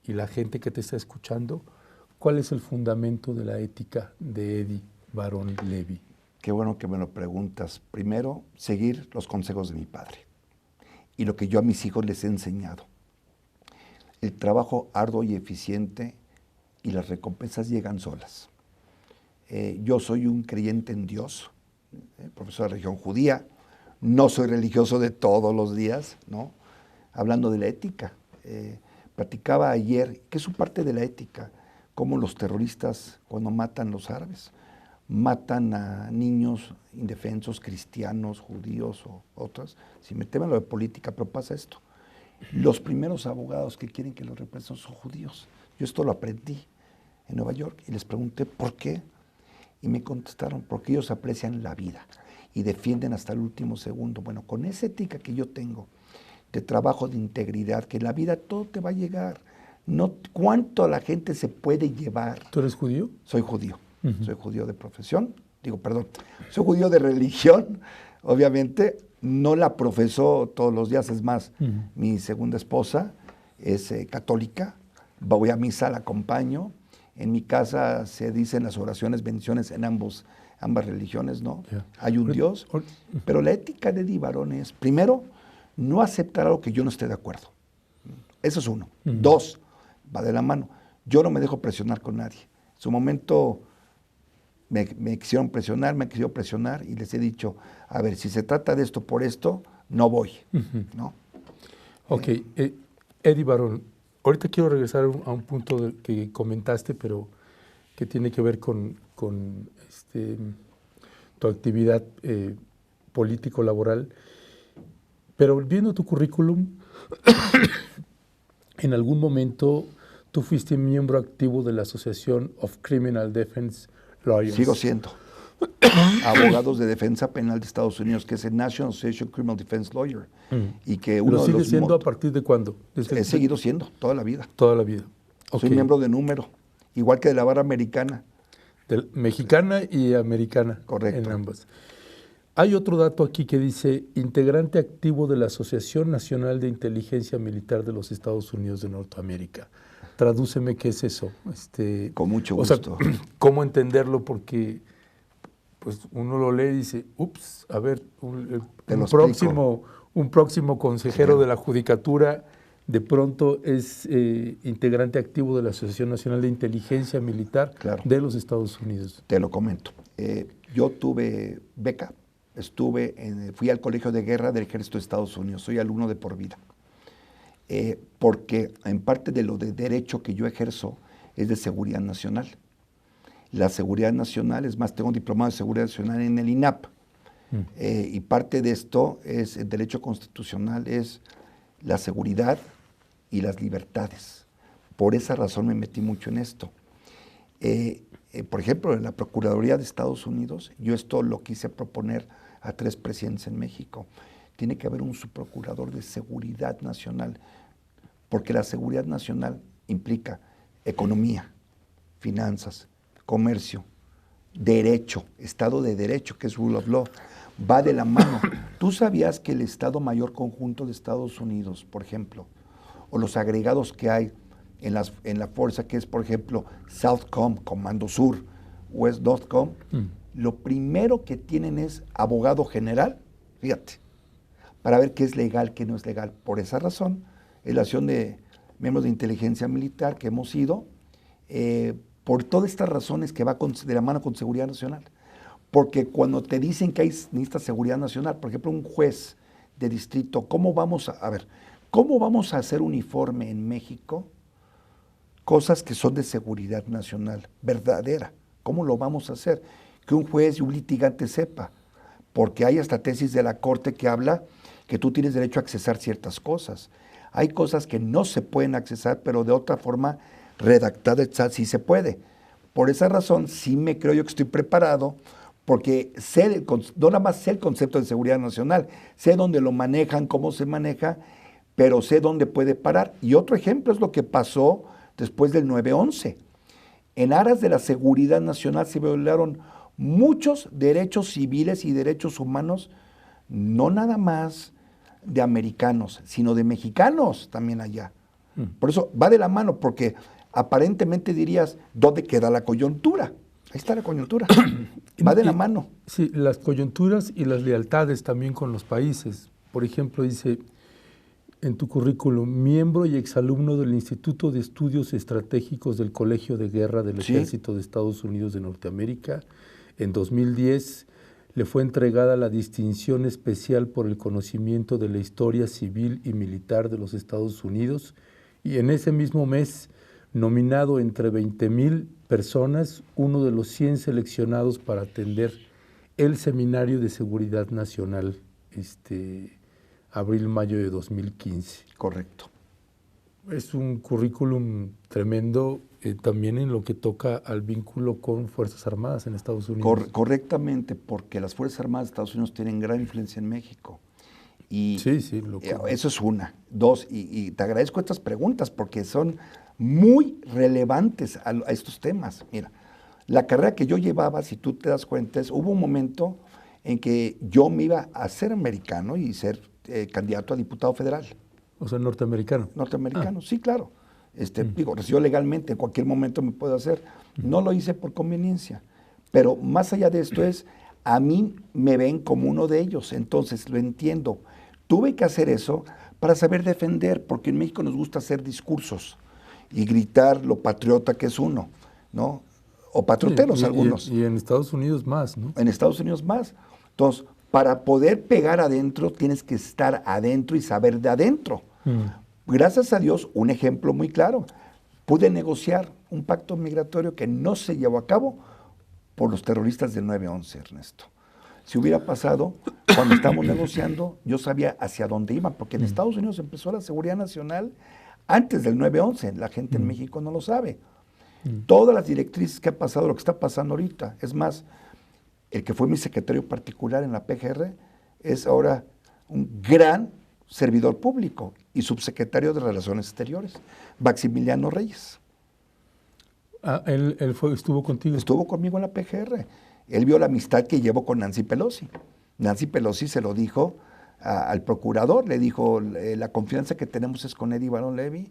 y la gente que te está escuchando, ¿cuál es el fundamento de la ética de Eddie Barón Levy? Qué bueno que me lo preguntas. Primero, seguir los consejos de mi padre y lo que yo a mis hijos les he enseñado. El trabajo arduo y eficiente y las recompensas llegan solas. Yo soy un creyente en Dios, profesor de religión judía, no soy religioso de todos los días, ¿no? Hablando de la ética, platicaba ayer, que es su parte de la ética, cómo los terroristas, cuando matan a los árabes, matan a niños indefensos, cristianos, judíos o otros, sin meterme en lo de política, pero pasa esto. Los primeros abogados que quieren que los represen son judíos. Yo esto lo aprendí en Nueva York y les pregunté por qué. Y me contestaron, porque ellos aprecian la vida y defienden hasta el último segundo. Bueno, con esa ética que yo tengo, de trabajo, de integridad, que en la vida todo te va a llegar. No, ¿cuánto la gente se puede llevar? ¿Tú eres judío? Soy judío. Soy judío de profesión. Soy judío de religión. Obviamente, no la profeso todos los días. Es más, mi segunda esposa es católica. Voy a misa, la acompaño. En mi casa se dicen las oraciones, bendiciones en ambas religiones, ¿no? Hay un Dios, pero la ética de Eddie Barón es, primero, no aceptar algo que yo no esté de acuerdo. Eso es uno. Dos, va de la mano. Yo no me dejo presionar con nadie. En su momento me quisieron presionar, me quisieron presionar y les he dicho, a ver, si se trata de esto por esto, no voy, ¿no? Ok, Eddie Barón, ahorita quiero regresar a un punto que comentaste, pero que tiene que ver con tu actividad político-laboral. Pero viendo tu currículum, en algún momento tú fuiste miembro activo de la Asociación of Criminal Defense Lawyers. Sigo siendo. Abogados de defensa penal de Estados Unidos, que es el National Association of Criminal Defense Lawyer. Y que uno ¿Lo sigue siendo a partir de cuándo? He seguido siendo, toda la vida. Toda la vida. Soy miembro de número, igual que de la barra americana. Mexicana y americana. Correcto. En ambas. Hay otro dato aquí que dice, integrante activo de la Asociación Nacional de Inteligencia Militar de los Estados Unidos de Norteamérica. Tradúceme qué es eso. Con mucho gusto. O sea, ¿cómo entenderlo? Porque pues uno lo lee y dice, ups, a ver, un próximo consejero de la Judicatura de pronto es integrante activo de la Asociación Nacional de Inteligencia Militar de los Estados Unidos. Te lo comento. Yo tuve beca, fui al Colegio de Guerra del Ejército de Estados Unidos, soy alumno de por vida. Porque en parte de lo de derecho que yo ejerzo es de seguridad nacional. La seguridad nacional, es más, tengo un diplomado de seguridad nacional en el INAP. Y parte de esto es el derecho constitucional, es la seguridad y las libertades. Por esa razón me metí mucho en esto. Por ejemplo, en la Procuraduría de Estados Unidos, yo esto lo quise proponer a 3 presidentes en México. Tiene que haber un subprocurador de seguridad nacional, porque la seguridad nacional implica economía, finanzas, comercio, derecho, Estado de Derecho, que es rule of law, va de la mano. ¿Tú sabías que el Estado Mayor Conjunto de Estados Unidos, por ejemplo, o los agregados que hay en la fuerza, que es, por ejemplo, Southcom, Comando Sur, West Northcom, lo primero que tienen es abogado general, fíjate, para ver qué es legal, qué no es legal? Por esa razón, es la acción de miembros de inteligencia militar que hemos ido, por todas estas razones que va de la mano con seguridad nacional. Porque cuando te dicen que necesita seguridad nacional, por ejemplo, un juez de distrito, ¿cómo vamos a hacer uniforme en México cosas que son de seguridad nacional verdadera? ¿Cómo lo vamos a hacer? Que un juez y un litigante sepa, porque hay hasta tesis de la Corte que habla que tú tienes derecho a accesar ciertas cosas. Hay cosas que no se pueden accesar, pero de otra forma redactada sí se puede. Por esa razón, sí me creo yo que estoy preparado, porque no nada más sé el concepto de seguridad nacional, sé dónde lo manejan, cómo se maneja, pero sé dónde puede parar. Y otro ejemplo es lo que pasó después del 9/11. En aras de la seguridad nacional se violaron muchos derechos civiles y derechos humanos, no nada más de americanos, sino de mexicanos también allá. Por eso va de la mano, porque aparentemente dirías, ¿dónde queda la coyuntura? Ahí está la coyuntura. Va de la mano. Sí, las coyunturas y las lealtades también con los países. Por ejemplo, dice en tu currículum, miembro y exalumno del Instituto de Estudios Estratégicos del Colegio de Guerra del Ejército de Estados Unidos de Norteamérica. En 2010 le fue entregada la distinción especial por el conocimiento de la historia civil y militar de los Estados Unidos, y en ese mismo mes, nominado entre 20,000 personas, uno de los 100 seleccionados para atender el Seminario de Seguridad Nacional, abril-mayo de 2015. Correcto. Es un currículum tremendo también en lo que toca al vínculo con Fuerzas Armadas en Estados Unidos. Correctamente, porque las Fuerzas Armadas de Estados Unidos tienen gran influencia en México. Y eso es una. Dos, y te agradezco estas preguntas porque son muy relevantes a estos temas. Mira, la carrera que yo llevaba, si tú te das cuenta, hubo un momento en que yo me iba a ser americano y ser candidato a diputado federal. O sea, norteamericano. Norteamericano, sí, claro. Digo, recibo legalmente, en cualquier momento me puedo hacer. No lo hice por conveniencia. Pero más allá de esto a mí me ven como uno de ellos, entonces lo entiendo. Tuve que hacer eso para saber defender, porque en México nos gusta hacer discursos y gritar lo patriota que es uno, ¿no? O patrioteros algunos. Y en Estados Unidos más, ¿no? En Estados Unidos más. Entonces, para poder pegar adentro, tienes que estar adentro y saber de adentro. Gracias a Dios, un ejemplo muy claro. Pude negociar un pacto migratorio que no se llevó a cabo por los terroristas del 9/11, Ernesto. Si hubiera pasado, cuando estábamos negociando, yo sabía hacia dónde iba, porque en Estados Unidos empezó la seguridad nacional antes del 9/11. La gente en México no lo sabe. Todas las directrices que ha pasado, lo que está pasando ahorita. Es más, el que fue mi secretario particular en la PGR es ahora un gran servidor público y subsecretario de Relaciones Exteriores, Maximiliano Reyes. Él estuvo contigo. Estuvo conmigo en la PGR. Él vio la amistad que llevo con Nancy Pelosi. Nancy Pelosi se lo dijo al procurador, le dijo, la confianza que tenemos es con Eddie Barón Levy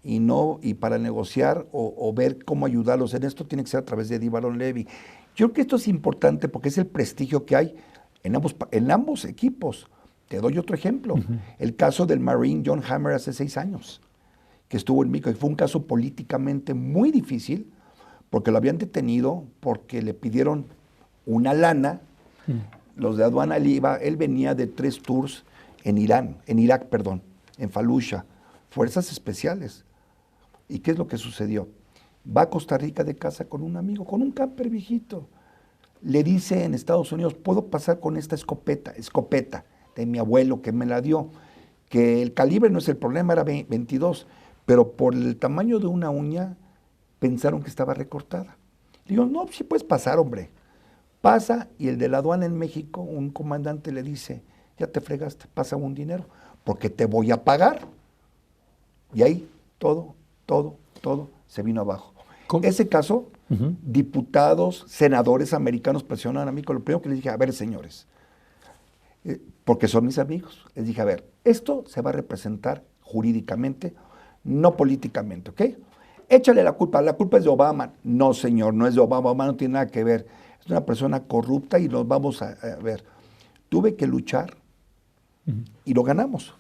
y para negociar o ver cómo ayudarlos en esto tiene que ser a través de Eddie Barón Levy. Yo creo que esto es importante porque es el prestigio que hay en ambos equipos. Te doy otro ejemplo. El caso del Marine John Hammer hace 6 años, que estuvo en México, y fue un caso políticamente muy difícil, porque lo habían detenido, porque le pidieron una lana. Los de aduana, él venía de 3 tours en Irak, en Fallujah, fuerzas especiales. ¿Y qué es lo que sucedió? Va a Costa Rica de casa con un amigo, con un camper viejito. Le dice en Estados Unidos, ¿puedo pasar con esta escopeta de mi abuelo que me la dio? Que el calibre no es el problema, era 22, pero por el tamaño de una uña pensaron que estaba recortada. Le digo, no, sí puedes pasar, hombre. Pasa, y el de la aduana en México, un comandante le dice, ya te fregaste, pasa un dinero, porque te voy a pagar. Y ahí todo se vino abajo. ¿Cómo? Ese caso, diputados, senadores americanos presionaron a mí, con lo primero que les dije, a ver, señores, porque son mis amigos, les dije, a ver, esto se va a representar jurídicamente, no políticamente, ¿ok? Échale la culpa es de Obama. No, señor, no es de Obama, Obama no tiene nada que ver. Es una persona corrupta y nos vamos a ver. Tuve que luchar y lo ganamos,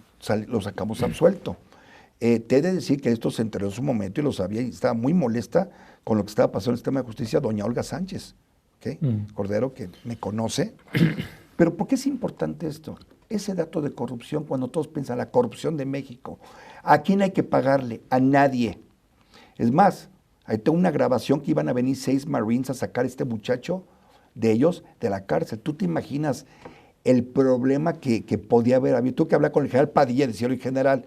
lo sacamos absuelto. Te he de decir que esto se enteró en su momento y lo sabía y estaba muy molesta con lo que estaba pasando en el sistema de justicia, doña Olga Sánchez, ¿okay? Cordero, que me conoce. Pero ¿por qué es importante esto? Ese dato de corrupción, cuando todos piensan la corrupción de México, ¿a quién hay que pagarle? A nadie. Es más, ahí tengo una grabación que iban a venir 6 Marines a sacar a este muchacho de ellos de la cárcel. ¿Tú te imaginas el problema que podía haber habido? Tú que hablas con el general Padilla, decía el general,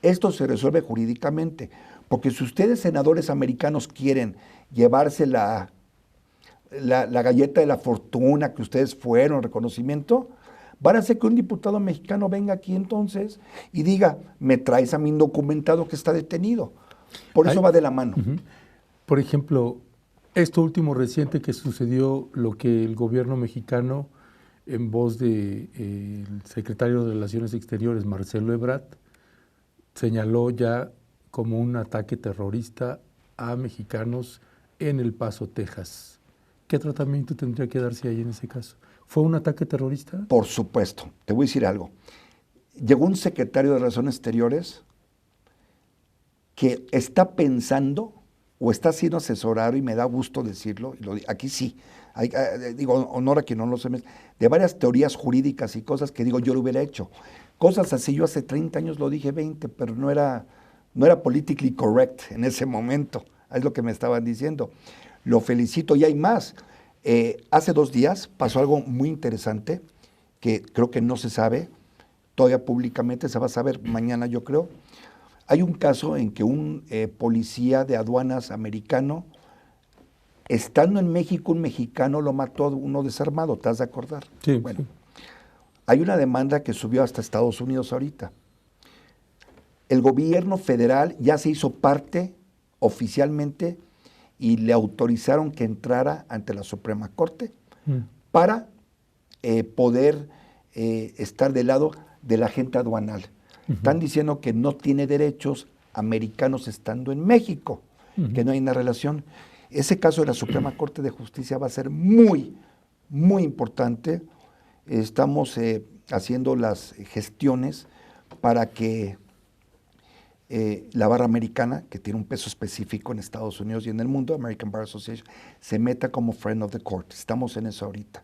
esto se resuelve jurídicamente, porque si ustedes, senadores americanos, quieren llevarse la galleta de la fortuna que ustedes fueron, reconocimiento, van a hacer que un diputado mexicano venga aquí entonces y diga, me traes a mi indocumentado que está detenido. Por eso va de la mano. Por ejemplo, esto último reciente que sucedió, lo que el gobierno mexicano, en voz del secretario de Relaciones Exteriores, Marcelo Ebrard, señaló ya como un ataque terrorista a mexicanos en El Paso, Texas. ¿Qué tratamiento tendría que darse ahí en ese caso? ¿Fue un ataque terrorista? Por supuesto. Te voy a decir algo. Llegó un secretario de Relaciones Exteriores que está pensando o está siendo asesorado, y me da gusto decirlo, aquí sí, digo, honor a quien no lo se me, de varias teorías jurídicas y cosas que digo yo lo hubiera hecho. Cosas así, yo hace 30 años lo dije 20, pero no era politically correct en ese momento, es lo que me estaban diciendo. Lo felicito, y hay más. Hace 2 días pasó algo muy interesante que creo que no se sabe todavía públicamente, se va a saber mañana, yo creo. Hay un caso en que un policía de aduanas americano, estando en México, un mexicano lo mató, uno desarmado, ¿te has de acordar? Sí. Bueno, sí. Hay una demanda que subió hasta Estados Unidos ahorita. El gobierno federal ya se hizo parte oficialmente y le autorizaron que entrara ante la Suprema Corte para poder estar del lado del agente aduanal. Están diciendo que no tiene derechos americanos estando en México, que no hay una relación. Ese caso de la Suprema Corte de Justicia va a ser muy, muy importante. Estamos haciendo las gestiones para que la barra americana, que tiene un peso específico en Estados Unidos y en el mundo, American Bar Association, se meta como friend of the court. Estamos en eso ahorita.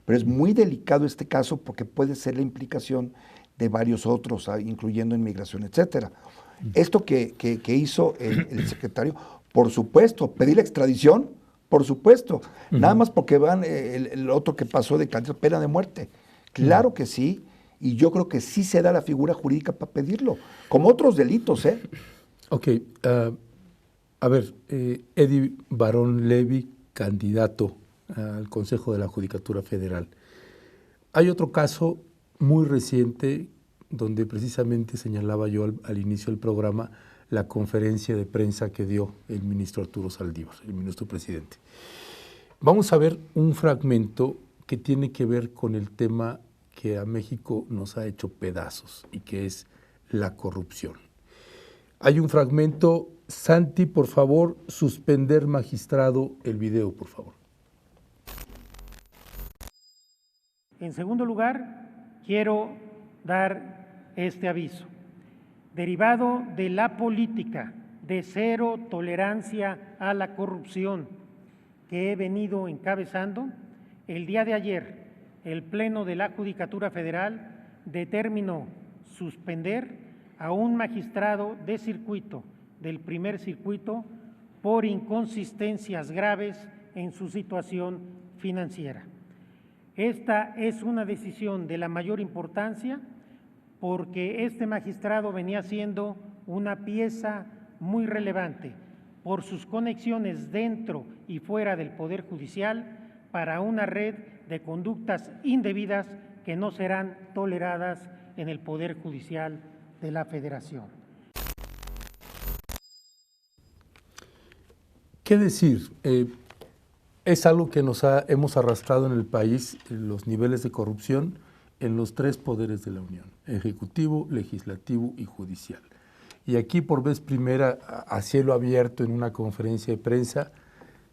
Pero es muy delicado este caso porque puede ser la implicación de varios otros, incluyendo inmigración, etcétera. Esto que hizo el secretario, por supuesto, pedir la extradición, por supuesto, nada más porque van el otro que pasó de pena de muerte. Claro que sí, y yo creo que sí se da la figura jurídica para pedirlo, como otros delitos, ¿eh? Ok, a ver, Eddie Barón Levy, candidato al Consejo de la Judicatura Federal. Hay otro caso muy reciente donde precisamente señalaba yo al inicio del programa la conferencia de prensa que dio el ministro Arturo Saldívar, el ministro presidente. Vamos a ver un fragmento que tiene que ver con el tema que a México nos ha hecho pedazos y que es la corrupción. Hay un fragmento. Santi, por favor, suspender magistrado el video, por favor. En segundo lugar, quiero dar este aviso. Derivado de la política de cero tolerancia a la corrupción que he venido encabezando, el día de ayer el Pleno de la Judicatura Federal determinó suspender a un magistrado de circuito del primer circuito por inconsistencias graves en su situación financiera. Esta es una decisión de la mayor importancia porque este magistrado venía siendo una pieza muy relevante por sus conexiones dentro y fuera del Poder Judicial para una red de conductas indebidas que no serán toleradas en el Poder Judicial de la Federación. ¿Qué decir? Es algo que hemos arrastrado en el país, los niveles de corrupción en los tres poderes de la Unión, ejecutivo, legislativo y judicial. Y aquí por vez primera, a cielo abierto en una conferencia de prensa,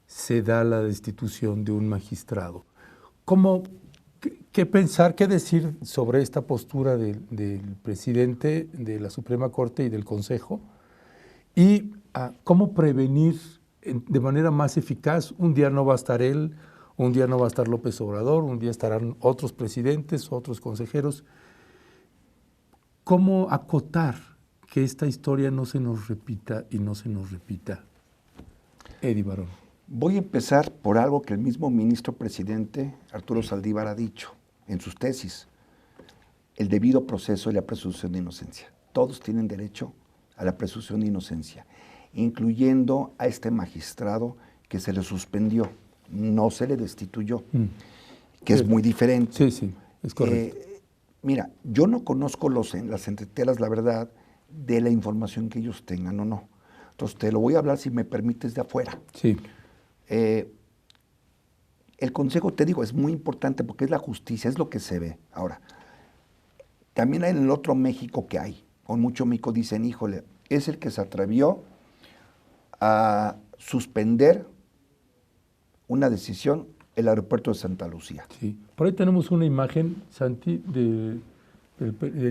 se da la destitución de un magistrado. ¿Qué pensar, qué decir sobre esta postura del presidente de la Suprema Corte y del Consejo? Y cómo prevenir de manera más eficaz. Un día no va a estar él, un día no va a estar López Obrador, un día estarán otros presidentes, otros consejeros. ¿Cómo acotar que esta historia no se nos repita y no se nos repita? Eddie Barón. Voy a empezar por algo que el mismo ministro presidente Arturo Saldívar ha dicho en sus tesis: el debido proceso y la presunción de inocencia. Todos tienen derecho a la presunción de inocencia, incluyendo a este magistrado que se le suspendió, no se le destituyó, que sí, es muy diferente. Sí, sí, es correcto. Mira, yo no conozco las entretelas, la verdad, de la información que ellos tengan o no. Entonces, te lo voy a hablar, si me permites, de afuera. Sí. El Consejo, te digo, es muy importante porque es la justicia, es lo que se ve. Ahora, también hay en el otro México que hay, con mucho mico dicen, híjole, es el que se atrevió a suspender una decisión el aeropuerto de Santa Lucía. Sí. Por ahí tenemos una imagen, Santi, del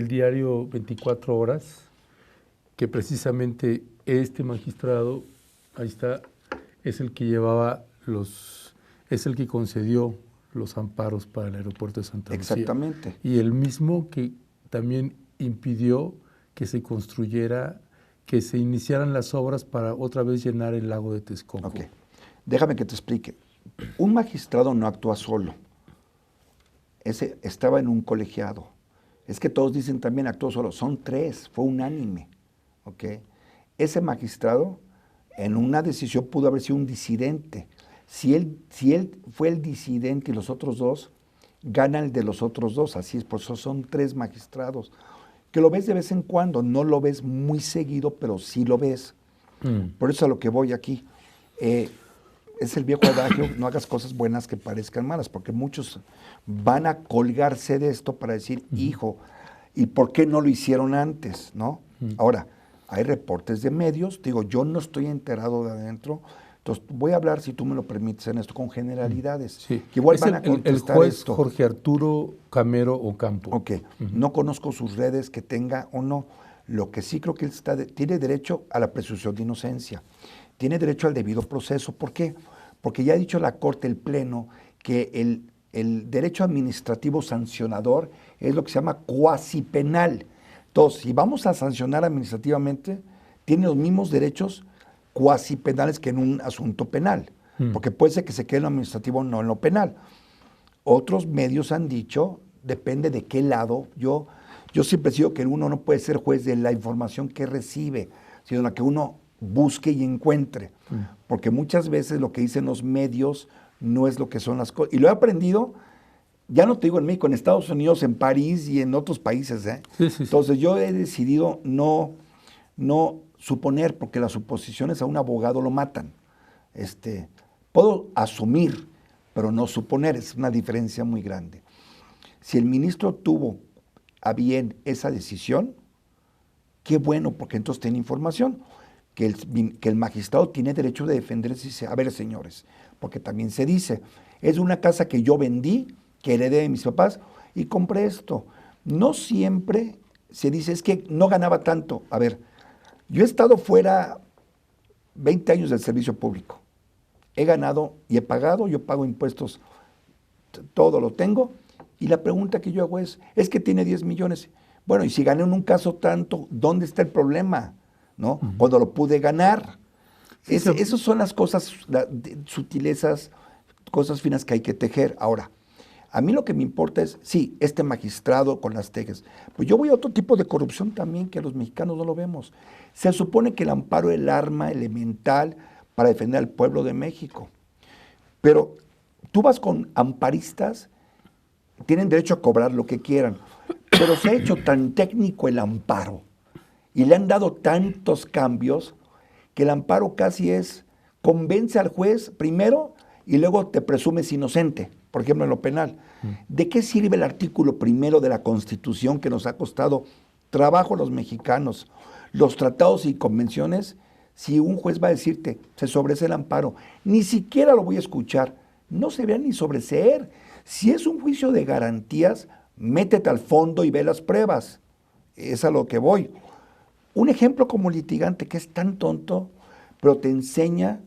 diario 24 Horas, que precisamente este magistrado, ahí está, es el que llevaba es el que concedió los amparos para el aeropuerto de Santa Lucía. Exactamente. Y el mismo que también impidió que se construyera, que se iniciaran las obras para otra vez llenar el lago de Texcoco. Ok, déjame que te explique. Un magistrado no actúa solo. Ese estaba en un colegiado. Es que todos dicen también actuó solo. Son tres, fue unánime. ¿Ok? Ese magistrado en una decisión pudo haber sido un disidente. Si él fue el disidente y los otros dos, gana el de los otros dos. Así es, por eso son tres magistrados. Que lo ves de vez en cuando, no lo ves muy seguido, pero sí lo ves. Por eso a lo que voy aquí. Es el viejo adagio, no hagas cosas buenas que parezcan malas, porque muchos van a colgarse de esto para decir, hijo, ¿y por qué no lo hicieron antes? ¿No? Ahora, hay reportes de medios, digo, yo no estoy enterado de adentro, entonces voy a hablar, si tú me lo permites, en esto con generalidades. Sí. Que igual Es van a contestar el juez esto. Jorge Arturo Camero Ocampo. Ok, no conozco sus redes que tenga o no. Lo que sí creo que él tiene derecho a la presunción de inocencia, tiene derecho al debido proceso. ¿Por qué? Porque ya ha dicho la Corte, el Pleno, que el derecho administrativo sancionador es lo que se llama cuasi penal. Entonces, si vamos a sancionar administrativamente, tiene los mismos derechos cuasi penales que en un asunto penal, porque puede ser que se quede en lo administrativo, no en lo penal. Otros medios han dicho, depende de qué lado, yo siempre digo que uno no puede ser juez de la información que recibe, sino la que uno busque y encuentre, porque muchas veces lo que dicen los medios no es lo que son las cosas. Y lo he aprendido, ya no te digo en México, en Estados Unidos, en París y en otros países. Sí, sí. Entonces yo he decidido no suponer, porque las suposiciones a un abogado lo matan. Puedo asumir, pero no suponer, es una diferencia muy grande. Si el ministro tuvo a bien esa decisión, qué bueno, porque entonces tiene información, que el magistrado tiene derecho de defenderse y dice, a ver, señores, porque también se dice, es una casa que yo vendí, que heredé de mis papás, y compré esto. No siempre se dice, es que no ganaba tanto. A ver, yo he estado fuera 20 años del servicio público. He ganado y he pagado, yo pago impuestos, todo lo tengo, y la pregunta que yo hago es que tiene 10 millones. Bueno, y si gané en un caso tanto, ¿dónde está el problema? ¿No? Cuando lo pude ganar. Esas son las cosas, sutilezas, cosas finas que hay que tejer. Ahora, a mí lo que me importa es, sí, este magistrado con las tejas. Pues yo voy a otro tipo de corrupción también que los mexicanos no lo vemos. Se supone que el amparo es el arma elemental para defender al pueblo de México. Pero tú vas con amparistas, tienen derecho a cobrar lo que quieran, pero se ha hecho tan técnico el amparo y le han dado tantos cambios que el amparo casi es convence al juez primero y luego te presumes inocente, por ejemplo en lo penal. ¿De qué sirve el artículo primero de la Constitución que nos ha costado trabajo a los mexicanos, los tratados y convenciones, si un juez va a decirte, se sobresee el amparo? Ni siquiera lo voy a escuchar, no se vea ni sobreseer. Si es un juicio de garantías, métete al fondo y ve las pruebas. Es a lo que voy. Un ejemplo como litigante que es tan tonto, pero te enseña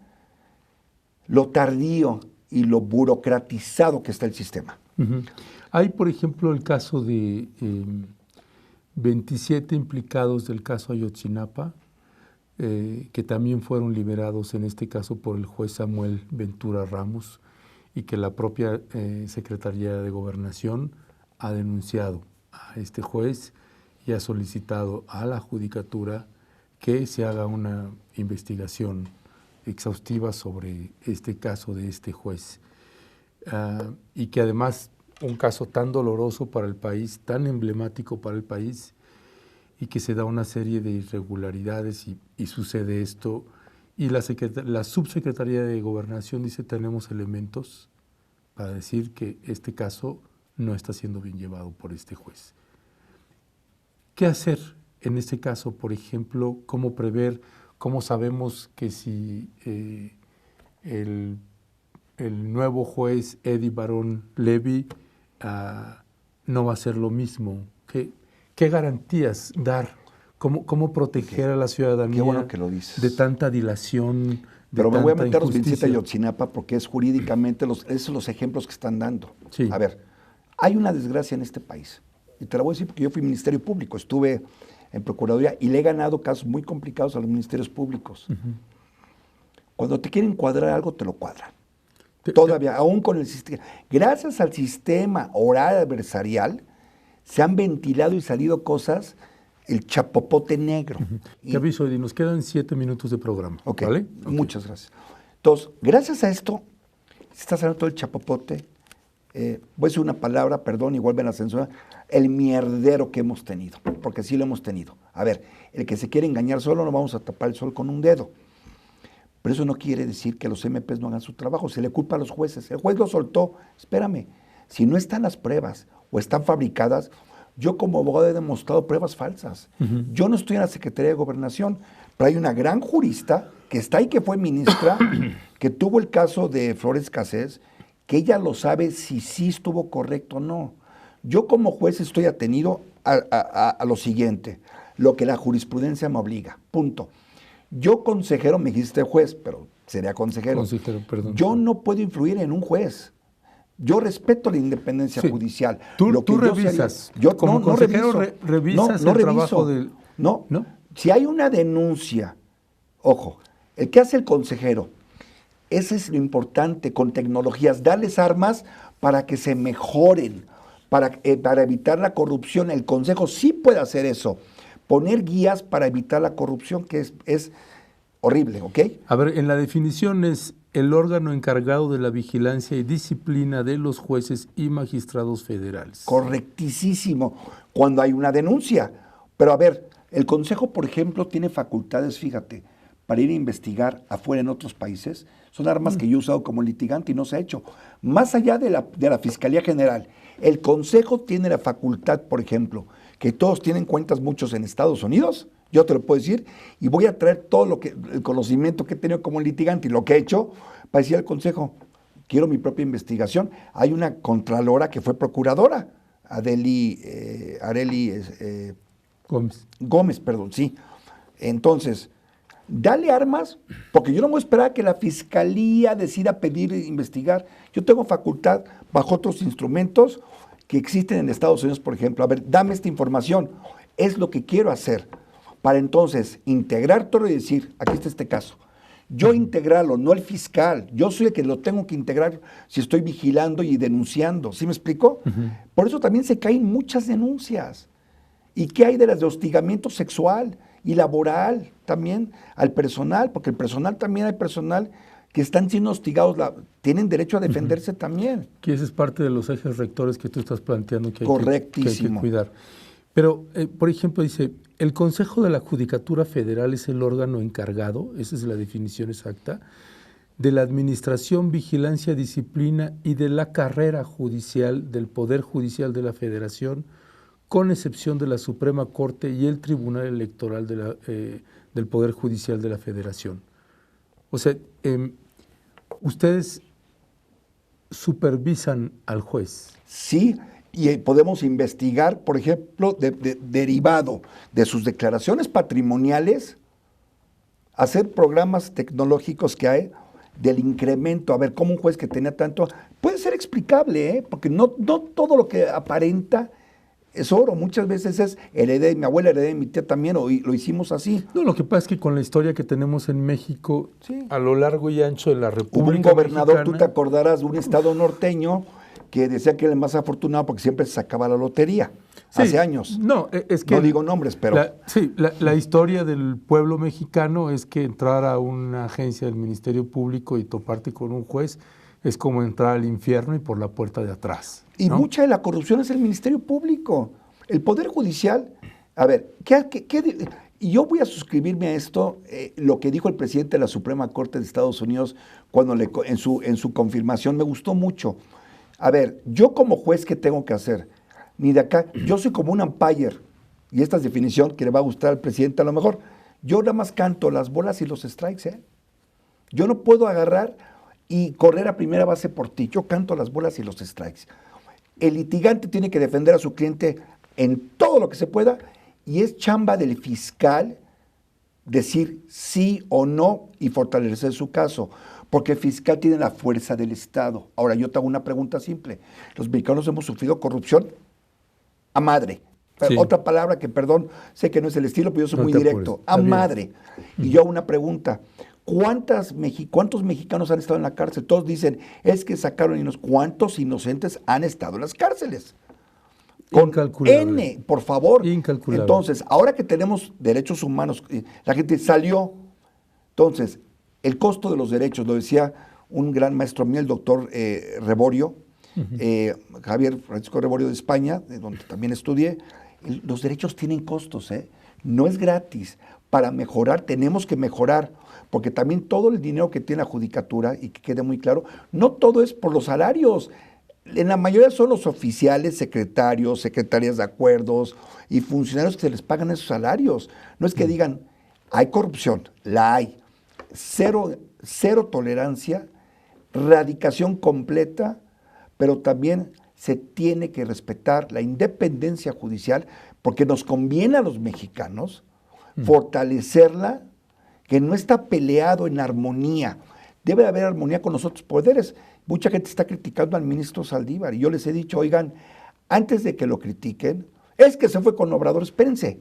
lo tardío y lo burocratizado que está el sistema. Hay, por ejemplo, el caso de 27 implicados del caso Ayotzinapa, que también fueron liberados en este caso por el juez Samuel Ventura Ramos, y que la propia Secretaría de Gobernación ha denunciado a este juez y ha solicitado a la Judicatura que se haga una investigación exhaustiva sobre este caso de este juez. Y que además un caso tan doloroso para el país, tan emblemático para el país, y que se da una serie de irregularidades y sucede esto. Y la Subsecretaría de Gobernación dice, tenemos elementos para decir que este caso no está siendo bien llevado por este juez. ¿Qué hacer en este caso? Por ejemplo, ¿cómo prever, cómo sabemos que si el nuevo juez Eddie Barón Levy no va a hacer lo mismo? ¿Qué garantías dar? ¿Cómo proteger a la ciudadanía Qué bueno que lo dices. de tanta dilación? Pero me voy a meter a los 27 de Ayotzinapa porque es jurídicamente esos son los ejemplos que están dando. Sí. A ver, hay una desgracia en este país. Y te la voy a decir porque yo fui Ministerio Público, estuve en Procuraduría y le he ganado casos muy complicados a los ministerios públicos. Cuando te quieren cuadrar algo, te lo cuadran. Todavía, aún con el sistema. Gracias al sistema oral adversarial, se han ventilado y salido cosas, el chapopote negro. Te aviso, Eddie, nos quedan 7 minutos de programa. Okay. ¿Vale? Muchas gracias. Entonces, gracias a esto, se está saliendo todo el chapopote. Voy a decir una palabra, perdón, igual ven la censura, el mierdero que hemos tenido, porque sí lo hemos tenido. A ver, el que se quiere engañar solo, no vamos a tapar el sol con un dedo. Pero eso no quiere decir que los MPs no hagan su trabajo, se le culpa a los jueces. El juez lo soltó, espérame, si no están las pruebas o están fabricadas, Yo como abogado he demostrado pruebas falsas. Yo no estoy en la Secretaría de Gobernación, pero hay una gran jurista que está ahí, que fue ministra, que tuvo el caso de Flores Cassés, que ella lo sabe si sí estuvo correcto o no. Yo como juez estoy atenido a lo siguiente, lo que la jurisprudencia me obliga, punto. Yo consejero, me dijiste juez, pero sería consejero. Consejero, perdón. Yo no puedo influir en un juez. Yo respeto la independencia judicial. Tú Lo que yo revisas. Yo como consejero revisas el trabajo del... No. Si hay una denuncia, ojo, el que hace el consejero, ese es lo importante, con tecnologías, darles armas para que se mejoren, para evitar la corrupción. El consejo sí puede hacer eso, poner guías para evitar la corrupción, que es horrible, ¿ok? A ver, en la definición es el órgano encargado de la vigilancia y disciplina de los jueces y magistrados federales. Correctísimo, cuando hay una denuncia. Pero a ver, el Consejo, por ejemplo, tiene facultades, fíjate, para ir a investigar afuera en otros países. Son armas que yo he usado como litigante y no se ha hecho. Más allá de la Fiscalía General, el Consejo tiene la facultad, por ejemplo, que todos tienen cuentas muchos en Estados Unidos, yo te lo puedo decir, y voy a traer todo el conocimiento que he tenido como litigante y lo que he hecho para decir al Consejo, quiero mi propia investigación. Hay una contralora que fue procuradora, Arely Gómez, sí. Entonces, dale armas, porque yo no voy a esperar a que la Fiscalía decida pedir investigar. Yo tengo facultad bajo otros instrumentos que existen en Estados Unidos, por ejemplo. A ver, dame esta información. Es lo que quiero hacer para entonces integrar todo y decir, aquí está este caso. Yo integrarlo, no el fiscal. Yo soy el que lo tengo que integrar si estoy vigilando y denunciando. ¿Sí me explico? Por eso también se caen muchas denuncias. ¿Y qué hay de las de hostigamiento sexual y laboral también al personal? Porque el personal también hay personal que están siendo hostigados, tienen derecho a defenderse también. Que ese es parte de los ejes rectores que tú estás planteando que hay que cuidar. Pero, por ejemplo, dice, el Consejo de la Judicatura Federal es el órgano encargado, esa es la definición exacta, de la administración, vigilancia, disciplina y de la carrera judicial del Poder Judicial de la Federación, con excepción de la Suprema Corte y el Tribunal Electoral del Poder Judicial de la Federación. O sea, ustedes supervisan al juez. Sí, y podemos investigar, por ejemplo, derivado de sus declaraciones patrimoniales, hacer programas tecnológicos que hay del incremento, a ver, cómo un juez que tenía tanto, puede ser explicable, porque no todo lo que aparenta es oro, muchas veces es heredé, mi abuela heredé, mi tía también, lo hicimos así. No, lo que pasa es que con la historia que tenemos en México, sí, a lo largo y ancho de la República Hubo un gobernador, Mexicana, tú te acordarás, de un estado norteño que decía que era el más afortunado porque siempre se sacaba la lotería, sí, hace años. No, es que... No digo nombres, pero... La historia del pueblo mexicano es que entrar a una agencia del Ministerio Público y toparte con un juez es como entrar al infierno y por la puerta de atrás, ¿no? Y mucha de la corrupción es el Ministerio Público. El Poder Judicial, a ver, y yo voy a suscribirme a esto, lo que dijo el presidente de la Suprema Corte de Estados Unidos cuando en su confirmación, me gustó mucho. A ver, yo como juez, ¿qué tengo que hacer? Ni de acá, yo soy como un umpire, y esta es definición que le va a gustar al presidente a lo mejor. Yo nada más canto las bolas y los strikes, Yo no puedo agarrar y correr a primera base por ti. Yo canto las bolas y los strikes. El litigante tiene que defender a su cliente en todo lo que se pueda y es chamba del fiscal decir sí o no y fortalecer su caso, porque el fiscal tiene la fuerza del Estado. Ahora, yo te hago una pregunta simple. Los mexicanos hemos sufrido corrupción a madre. Sí. Otra palabra que, perdón, sé que no es el estilo, pero yo soy muy directo. A madre. Y yo hago una pregunta. ¿Cuántos mexicanos han estado en la cárcel? Todos dicen, es que sacaron y ¿cuántos inocentes han estado en las cárceles? Con N, por favor. Incalculable. Entonces, ahora que tenemos derechos humanos, la gente salió. Entonces, el costo de los derechos, lo decía un gran maestro mío, el doctor Reborio, Javier Francisco Reborio de España, de donde también estudié. Los derechos tienen costos, no es gratis. Para mejorar, tenemos que mejorar, porque también todo el dinero que tiene la judicatura, y que quede muy claro, no todo es por los salarios. En la mayoría son los oficiales, secretarios, secretarias de acuerdos y funcionarios que se les pagan esos salarios. No es que digan, hay corrupción, la hay. Cero tolerancia, radicación completa, pero también se tiene que respetar la independencia judicial porque nos conviene a los mexicanos fortalecerla, que no está peleado en armonía. Debe haber armonía con los otros poderes. Mucha gente está criticando al ministro Saldívar y yo les he dicho, oigan, antes de que lo critiquen, es que se fue con Obrador, espérense,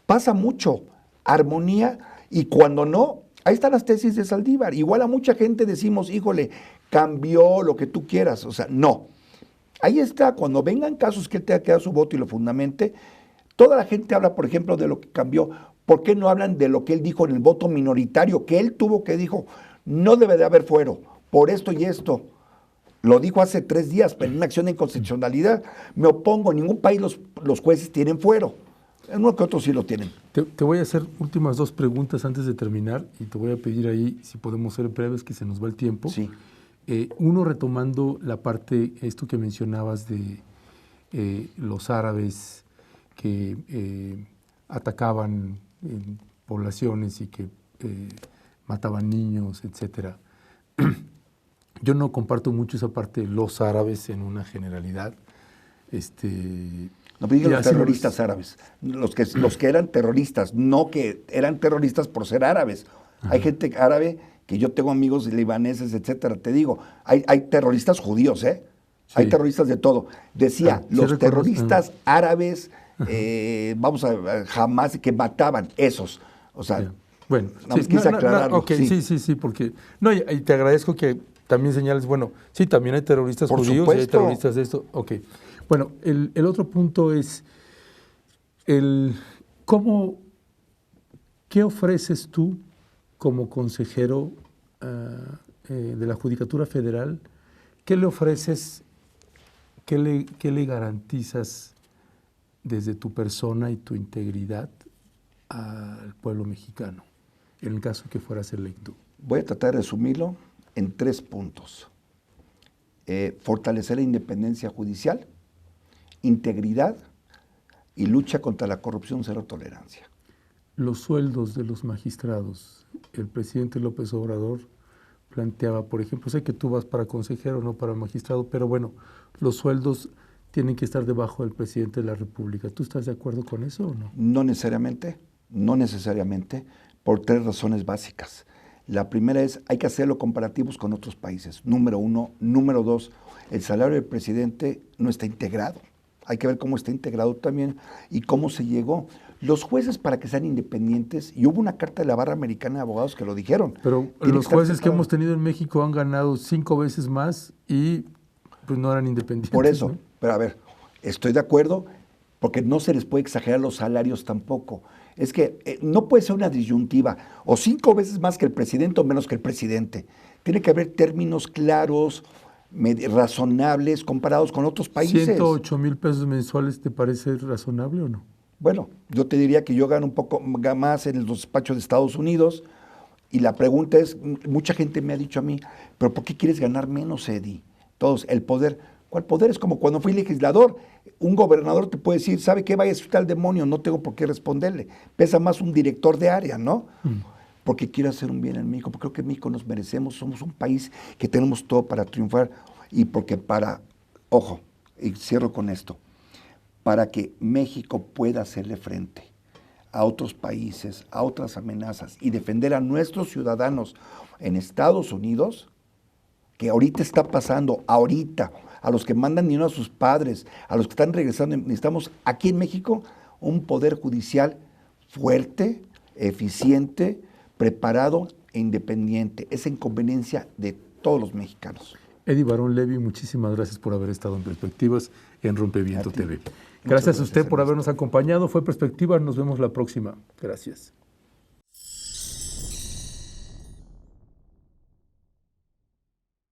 pasa mucho, armonía, y cuando no, ahí están las tesis de Saldívar. Igual a mucha gente decimos, híjole, cambió lo que tú quieras, o sea, no. Ahí está, cuando vengan casos que él tenga que dar su voto y lo fundamente, toda la gente habla, por ejemplo, de lo que cambió. ¿Por qué no hablan de lo que él dijo en el voto minoritario, que él tuvo que dijo, no debe de haber fuero, por esto y esto? Lo dijo hace 3 días, pero en una acción de inconstitucionalidad. Me opongo, en ningún país los jueces tienen fuero. En uno que otro sí lo tienen. Te voy a hacer últimas 2 preguntas antes de terminar y te voy a pedir ahí, si podemos ser breves, que se nos va el tiempo. Sí. Uno, retomando la parte, esto que mencionabas de los árabes que atacaban poblaciones y que mataban niños, etcétera. Yo no comparto mucho esa parte de los árabes en una generalidad. No me digan los terroristas árabes, los que eran terroristas, no que eran terroristas por ser árabes. Ajá. Hay gente árabe, que yo tengo amigos libaneses, etcétera, te digo, hay terroristas judíos, ¿eh? Sí. Hay terroristas de todo. Decía, los terroristas árabes, vamos a jamás, que mataban, esos. O sea, yeah. Bueno, sí, quise aclararlo. Okay, sí, porque... No, y te agradezco que también señales, bueno, sí, también hay terroristas por judíos supuesto. Y hay terroristas de esto. Ok. Bueno, el otro punto es, ¿qué ofreces tú como consejero de la Judicatura Federal? ¿Qué le ofreces, qué le garantizas desde tu persona y tu integridad al pueblo mexicano, en el caso que fueras electo? Voy a tratar de resumirlo en 3 puntos. Fortalecer la independencia judicial, integridad y lucha contra la corrupción, cero tolerancia. Los sueldos de los magistrados. El presidente López Obrador planteaba, por ejemplo, sé que tú vas para consejero, no para magistrado, pero bueno, los sueldos tienen que estar debajo del presidente de la República. ¿Tú estás de acuerdo con eso o no? No necesariamente, por 3 razones básicas. La primera es, hay que hacerlo comparativos con otros países. Número 1. Número 2, el salario del presidente no está integrado. Hay que ver cómo está integrado también y cómo se llegó. Los jueces, para que sean independientes, y hubo una carta de la Barra Americana de Abogados que lo dijeron. Pero los jueces que hemos tenido en México han ganado 5 veces más y pues no eran independientes. Por eso, ¿no? Pero a ver, estoy de acuerdo, porque no se les puede exagerar los salarios tampoco. Es que no puede ser una disyuntiva, o 5 veces más que el presidente o menos que el presidente. Tiene que haber términos claros, razonables, comparados con otros países. 108 mil pesos mensuales, ¿te parece razonable o no? Bueno, yo te diría que yo gano un poco más en los despachos de Estados Unidos, y la pregunta es, mucha gente me ha dicho a mí, ¿pero por qué quieres ganar menos, Eddie? Todos, el poder. ¿Cuál poder? Es como cuando fui legislador. Un gobernador te puede decir, ¿sabe qué? Vaya a estar al demonio, no tengo por qué responderle. Pesa más un director de área, ¿no? Porque quiero hacer un bien en México, porque creo que en México nos merecemos, somos un país que tenemos todo para triunfar, y porque ojo, y cierro con esto, para que México pueda hacerle frente a otros países, a otras amenazas, y defender a nuestros ciudadanos en Estados Unidos, que ahorita está pasando, a los que mandan dinero a sus padres, a los que están regresando, necesitamos aquí en México un poder judicial fuerte, eficiente, preparado e independiente. Esa inconveniencia de todos los mexicanos. Eddie Barón Levy, muchísimas gracias por haber estado en Perspectivas en Rompeviento TV. Gracias a usted por habernos acompañado. Fue Perspectivas, nos vemos la próxima. Gracias.